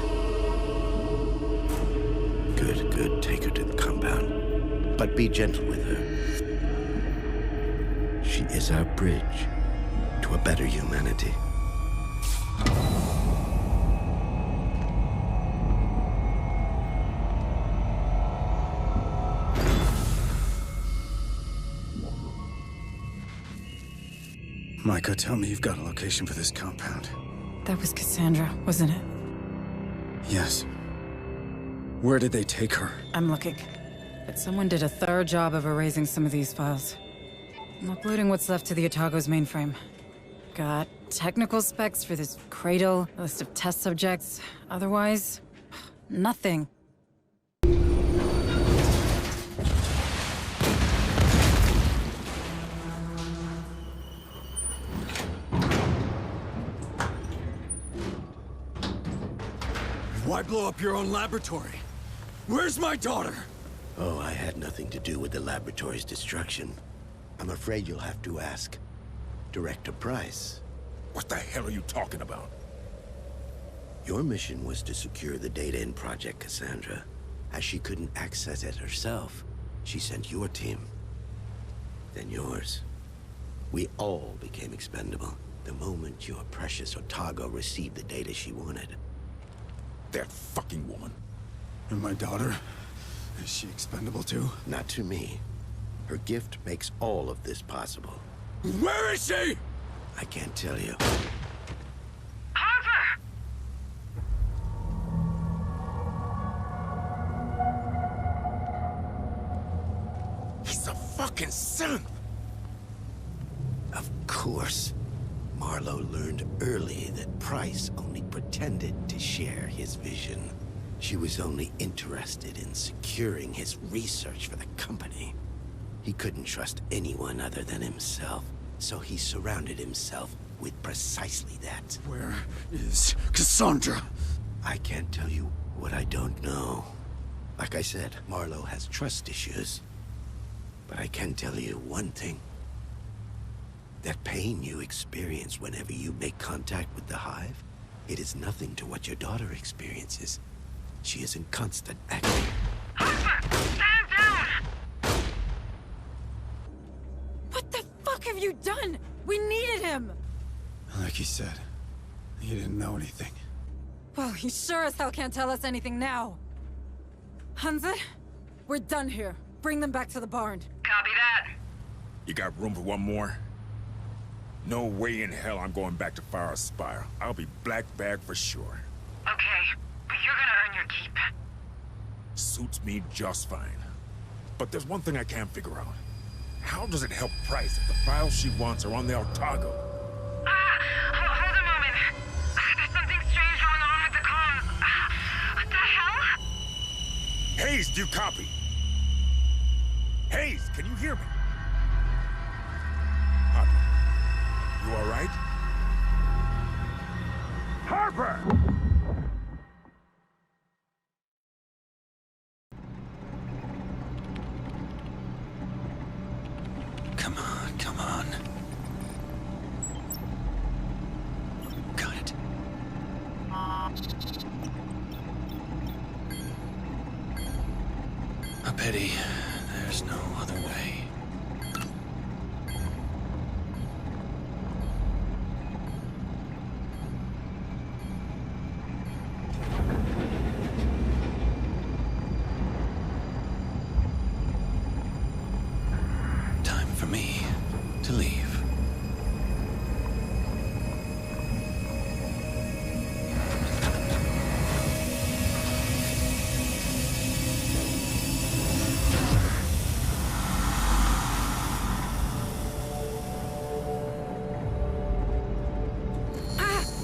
Good, good. Take her to the compound. But be gentle with her. She is our bridge to a better humanity. Micah, tell me you've got a location for this compound. That was Cassandra, wasn't it? Yes. Where did they take her? I'm looking. But someone did a thorough job of erasing some of these files. I'm uploading what's left to the Otago's mainframe. Got technical specs for this cradle, a list of test subjects. Otherwise, nothing. Why blow up your own laboratory? Where's my daughter? Oh, I had nothing to do with the laboratory's destruction. I'm afraid you'll have to ask Director Price. What the hell are you talking about? Your mission was to secure the data in Project Cassandra. As she couldn't access it herself, she sent your team. Then yours. We all became expendable the moment your precious Otago received the data she wanted. That fucking woman. And my daughter? Is she expendable too? Not to me. Her gift makes all of this possible. Where is she? I can't tell you. Harper! He's a fucking synth! Of course. Marlowe learned early that Price only pretended to share his vision. She was only interested in securing his research for the company. He couldn't trust anyone other than himself, so he surrounded himself with precisely that. Where is Cassandra? I can't tell you what I don't know. Like I said, Marlowe has trust issues. But I can tell you one thing. That pain you experience whenever you make contact with the Hive, it is nothing to what your daughter experiences. She is in constant agony. Harper! Stand down! What the fuck have you done? We needed him! Like he said, he didn't know anything. Well, he sure as hell can't tell us anything now. Hansa, we're done here. Bring them back to the barn. Copy that. You got room for one more? No way in hell I'm going back to Fire Spire. I'll be black bag for sure. Okay, but you're gonna earn your keep. Suits me just fine. But there's one thing I can't figure out. How does it help Price if the files she wants are on the Otago? Hold a moment. There's something strange going on with the comms. What the hell? Hayes, do you copy? Hayes, can you hear me? Harper, you all right? Harper! Come on, come on. Got it. A pity. There's no other way. Time for me to leave.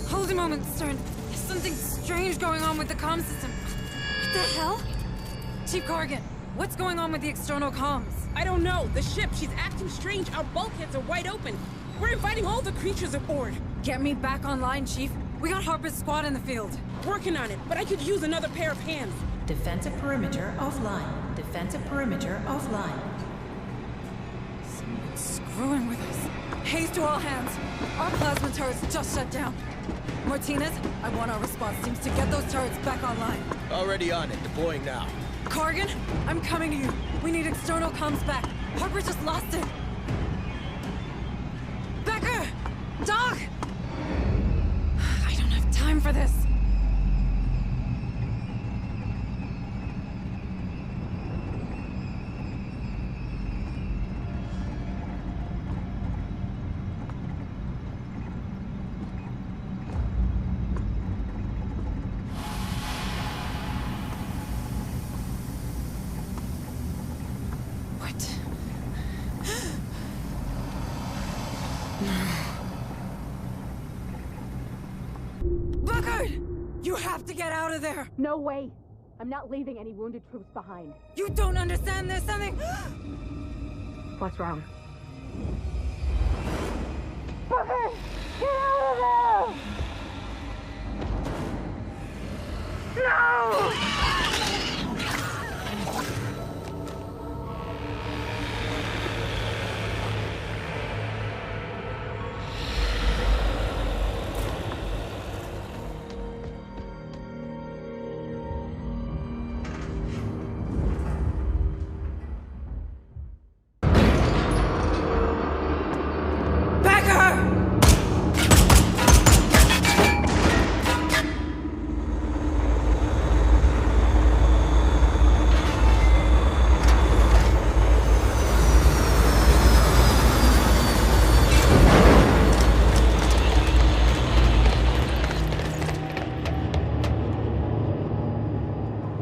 Hold a moment, Stern. There's something strange going on with the comm system. What the hell? Chief Corrigan, what's going on with the external comms? I don't know. The ship, she's acting strange. Our bulkheads are wide open. We're inviting all the creatures aboard. Get me back online, Chief. We got Harper's squad in the field. Working on it, but I could use another pair of hands. Defensive perimeter offline. Defensive perimeter offline. Someone's screwing with us. Haze to all hands. Our plasma turrets just shut down. Martinez, I want our response teams to get those turrets back online. Already on it. Deploying now. Corrigan, I'm coming to you. We need external comms back. Harper just lost it. Becker! Doc! I don't have time for this. You have to get out of there! No way! I'm not leaving any wounded troops behind. You don't understand, there's something... What's wrong? Booker! Get out of there! No!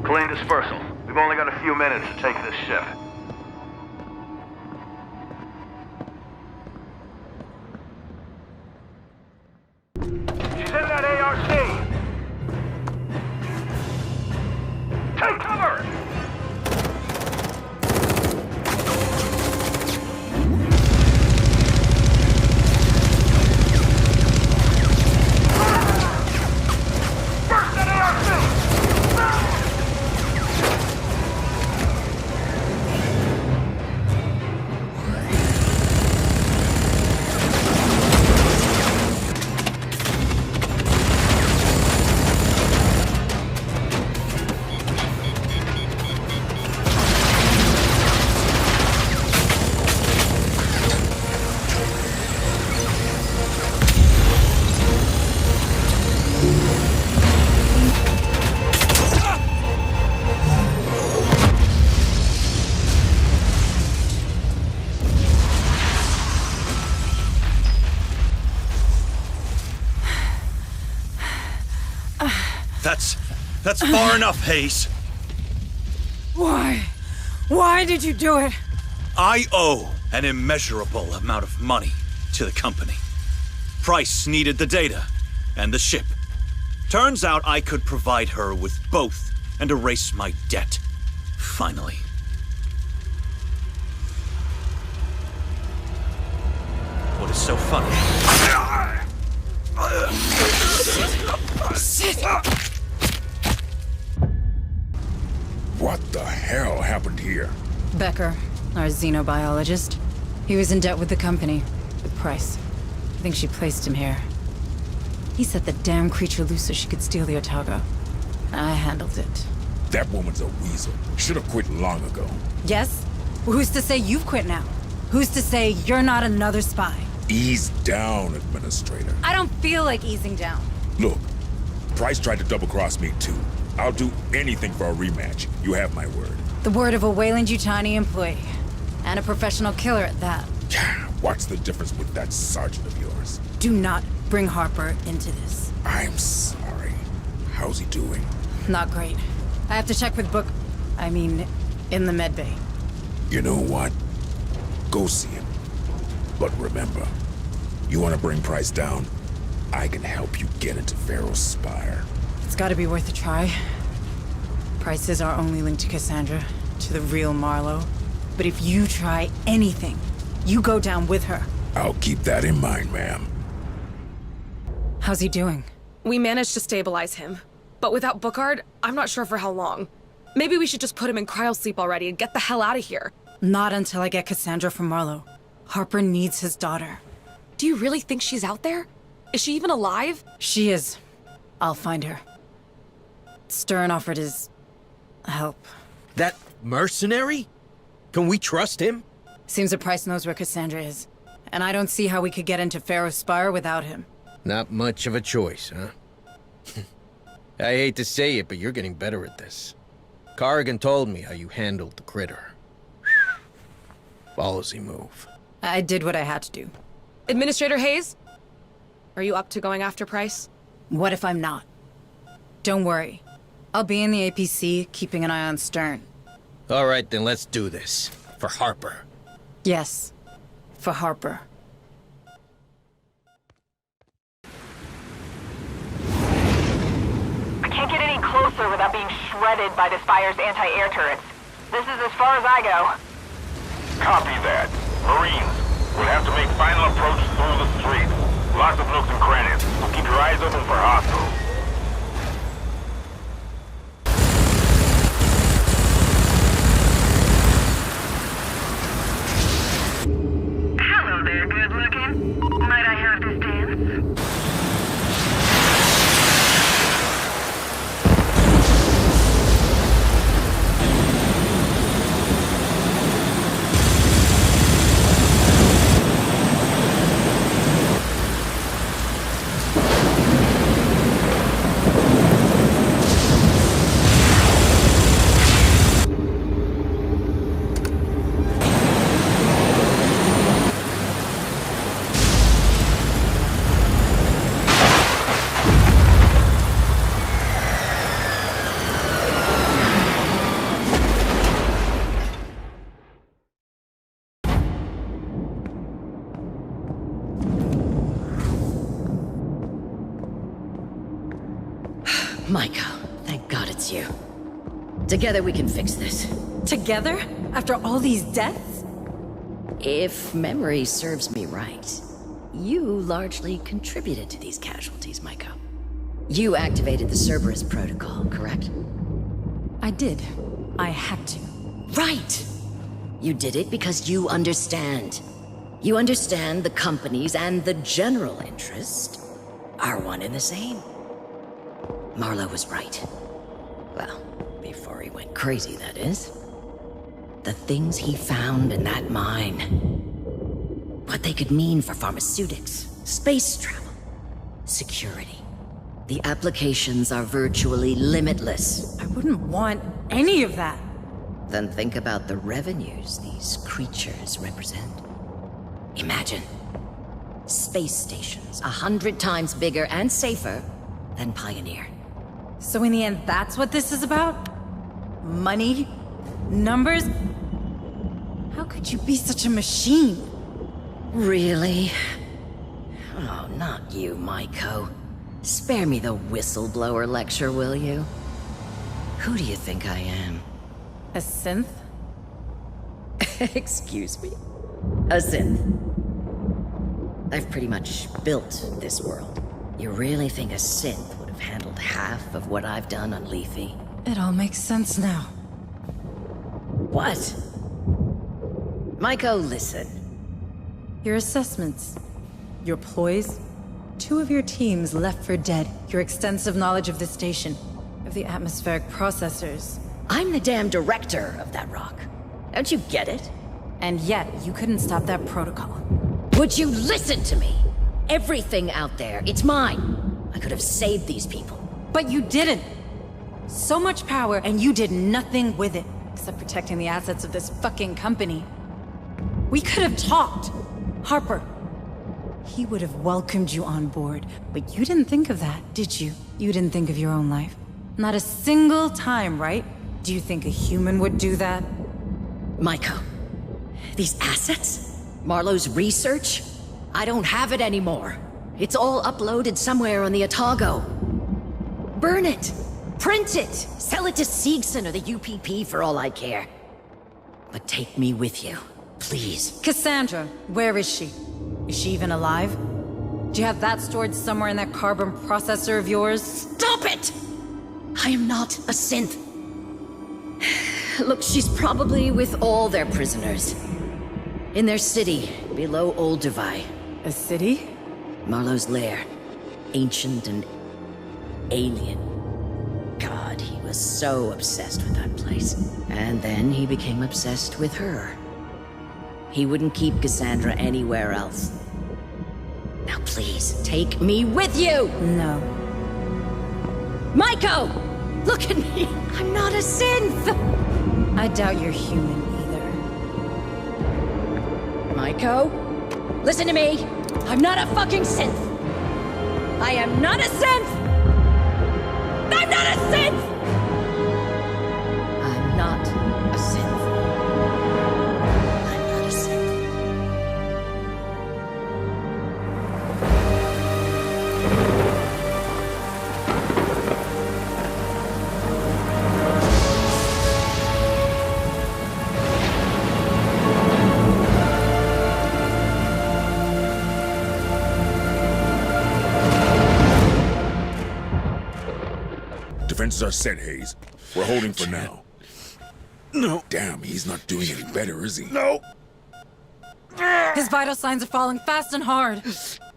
Clean dispersal. We've only got a few minutes to take this ship. She's in that ARC! Take cover! Burst that ARC! That's far enough, Hayes. Why? Why did you do it? I owe an immeasurable amount of money to the company. Price needed the data and the ship. Turns out I could provide her with both and erase my debt. Finally. What is so funny? What the hell happened here? Becker, our xenobiologist. He was in debt with the company. With Price. I think she placed him here. He set the damn creature loose so she could steal the Otago. I handled it. That woman's a weasel. Should have quit long ago. Yes? Well, who's to say you've quit now? Who's to say you're not another spy? Ease down, Administrator. I don't feel like easing down. Look, Price tried to double-cross me too. I'll do anything for a rematch. You have my word. The word of a Weyland-Yutani employee. And a professional killer at that. What's the difference with that sergeant of yours? Do not bring Harper into this. I'm sorry. How's he doing? Not great. I have to check with in the medbay. You know what? Go see him. But remember, you want to bring Price down? I can help you get into Pharaoh's Spire. It's gotta be worth a try. Price is our only link to Cassandra, to the real Marlowe. But if you try anything, you go down with her. I'll keep that in mind, ma'am. How's he doing? We managed to stabilize him. But without Bookard, I'm not sure for how long. Maybe we should just put him in cryosleep already and get the hell out of here. Not until I get Cassandra from Marlowe. Harper needs his daughter. Do you really think she's out there? Is she even alive? She is. I'll find her. Stern offered his help. That mercenary? Can we trust him? Seems that Price knows where Cassandra is. And I don't see how we could get into Pharaoh's Spire without him. Not much of a choice, huh? I hate to say it, but you're getting better at this. Corrigan told me how you handled the critter. Ballsy move. I did what I had to do. Administrator Hayes? Are you up to going after Price? What if I'm not? Don't worry. I'll be in the APC, keeping an eye on Stern. All right, then let's do this. For Harper. Yes. For Harper. I can't get any closer without being shredded by the Spire's anti-air turrets. This is as far as I go. Copy that. Marines, we'll have to make final approach through the street. Lots of nooks and crannies, so keep your eyes open for hostiles. Hello there, good looking. Might I have this dance? Michael, thank God it's you. Together we can fix this. Together? After all these deaths? If memory serves me right, you largely contributed to these casualties, Michael. You activated the Cerberus protocol, correct? I did. I had to. Right! You did it because you understand. You understand the companies and the general interest are one and the same. Marlowe was right. Well, before he went crazy, that is. The things he found in that mine. What they could mean for pharmaceutics, space travel, security. The applications are virtually limitless. I wouldn't want any of that. Then think about the revenues these creatures represent. Imagine. Space stations 100 times bigger and safer than Pioneer. So in the end, that's what this is about? Money? Numbers? How could you be such a machine? Really? Oh, not you, Maiko. Spare me the whistleblower lecture, will you? Who do you think I am? A synth? Excuse me? A synth. I've pretty much built this world. You really think a synth would have handled half of what I've done on Lethe? It all makes sense now. What? Maiko, listen. Your assessments, your ploys, 2 of your teams left for dead, your extensive knowledge of the station, of the atmospheric processors. I'm the damn director of that rock. Don't you get it? And yet, you couldn't stop that protocol. Would you listen to me? Everything out there, it's mine. I could have saved these people. But you didn't! So much power, and you did nothing with it, except protecting the assets of this fucking company. We could have talked. Harper. He would have welcomed you on board, but you didn't think of that, did you? You didn't think of your own life. Not a single time, right? Do you think a human would do that? Maiko, these assets? Marlowe's research? I don't have it anymore. It's all uploaded somewhere on the Otago. Burn it! Print it! Sell it to Seegson or the UPP for all I care. But take me with you, please. Cassandra, where is she? Is she even alive? Do you have that stored somewhere in that carbon processor of yours? Stop it! I am not a synth. Look, she's probably with all their prisoners. In their city, below Olduvai. A city? Marlowe's lair. Ancient and alien. God, he was so obsessed with that place. And then he became obsessed with her. He wouldn't keep Cassandra anywhere else. Now please, take me with you! No. Maiko! Look at me! I'm not a synth! I doubt you're human either. Maiko? Listen to me! I'm not a fucking synth! I am not a synth! I'm not a synth! I'm not a synth. I'm not a synth. Defenses are set, Hayes. We're holding for now. No. Damn, he's not doing any better, is he? No. His vital signs are falling fast and hard.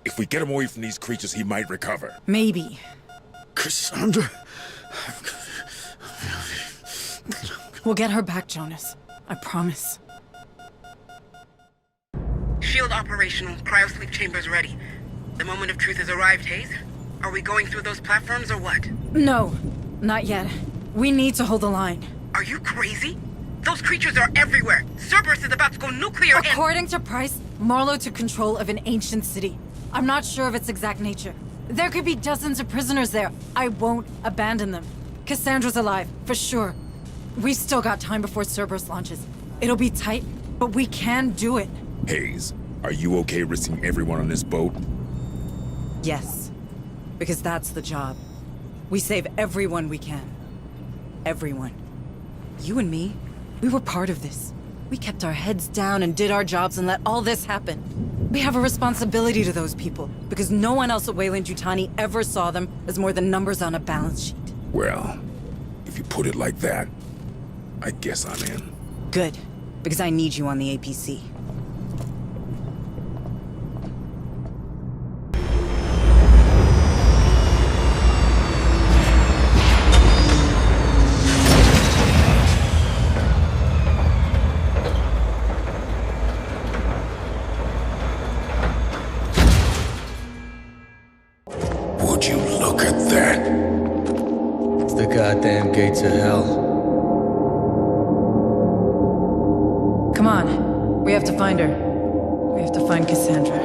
If we get him away from these creatures, he might recover. Maybe. Cassandra. We'll get her back, Jonas. I promise. Shield operational. Cryosleep chambers ready. The moment of truth has arrived, Hayes. Are we going through those platforms or what? No, not yet. We need to hold the line. Are you crazy? Those creatures are everywhere. Cerberus is about to go nuclear and— According to Price, Marlowe took control of an ancient city. I'm not sure of its exact nature. There could be dozens of prisoners there. I won't abandon them. Cassandra's alive, for sure. We've still got time before Cerberus launches. It'll be tight, but we can do it. Hayes, are you okay risking everyone on this boat? Yes. Because that's the job. We save everyone we can. Everyone. You and me, we were part of this. We kept our heads down and did our jobs and let all this happen. We have a responsibility to those people, because no one else at Weyland-Yutani ever saw them as more than numbers on a balance sheet. Well, if you put it like that, I guess I'm in. Good, because I need you on the APC. Would you look at that? It's the goddamn gates of hell. Come on. We have to find her. We have to find Cassandra.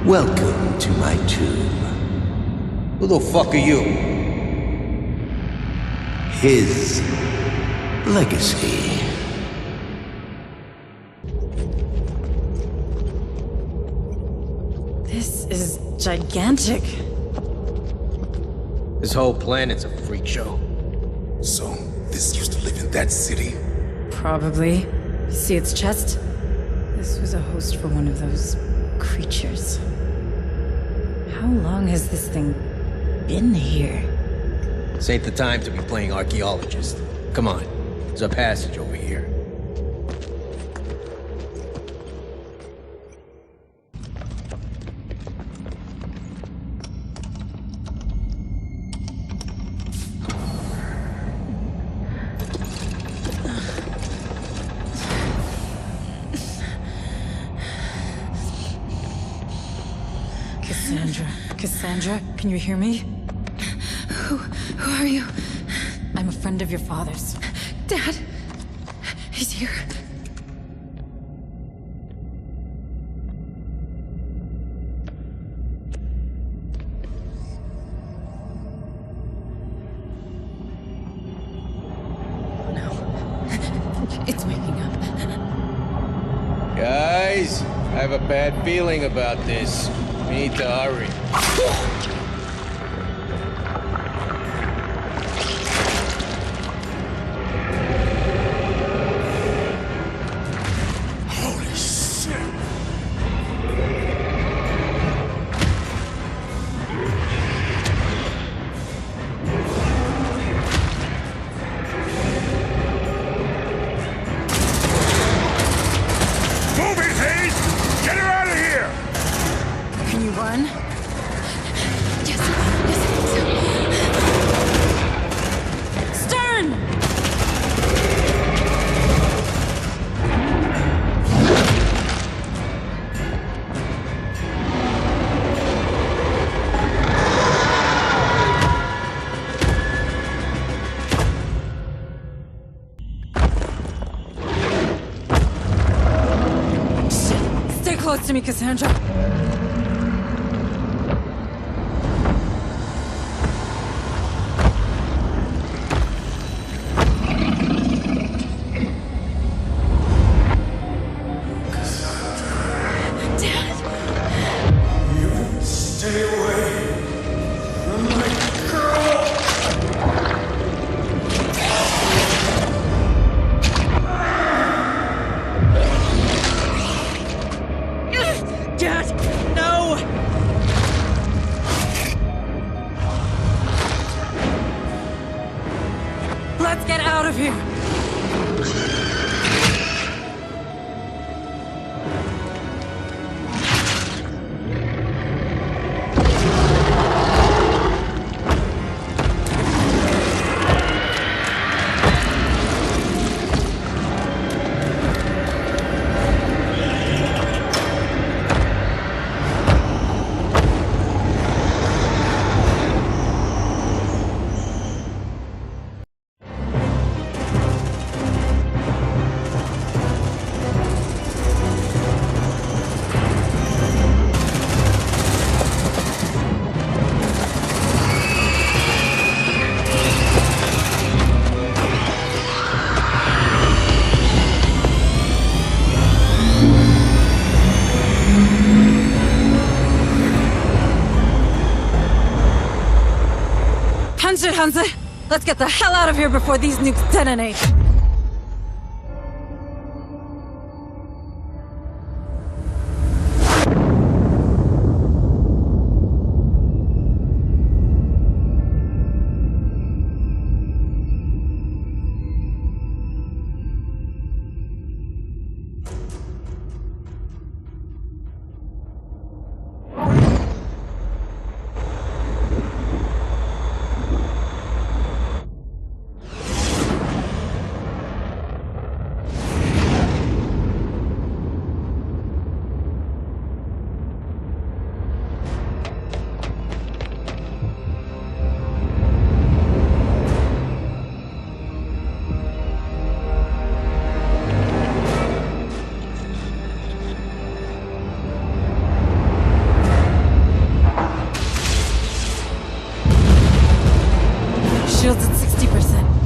Welcome to my tomb. Who the fuck are you? His legacy. This is gigantic. This whole planet's a freak show. So, this used to live in that city? Probably. See its chest? This was a host for one of those creatures. How long has this thing been here? This ain't the time to be playing archaeologist. Come on, there's a passage over here. Cassandra, can you hear me? Who are you? I'm a friend of your father's. Dad! He's here. It's waking up. Guys, I have a bad feeling about this. We need to hurry. Holy shit! Move it, Hayes! Get her out of here! Can you run? Yes. Stern! Stay close to me, Cassandra. Stay away from my girl! Dad! No! Let's get out of here! Hanse! Let's get the hell out of here before these nukes detonate! Shields at 60%.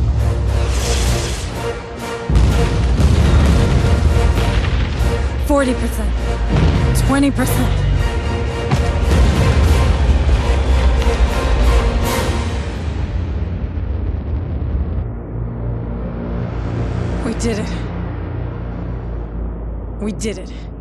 40%. 20%. We did it. We did it.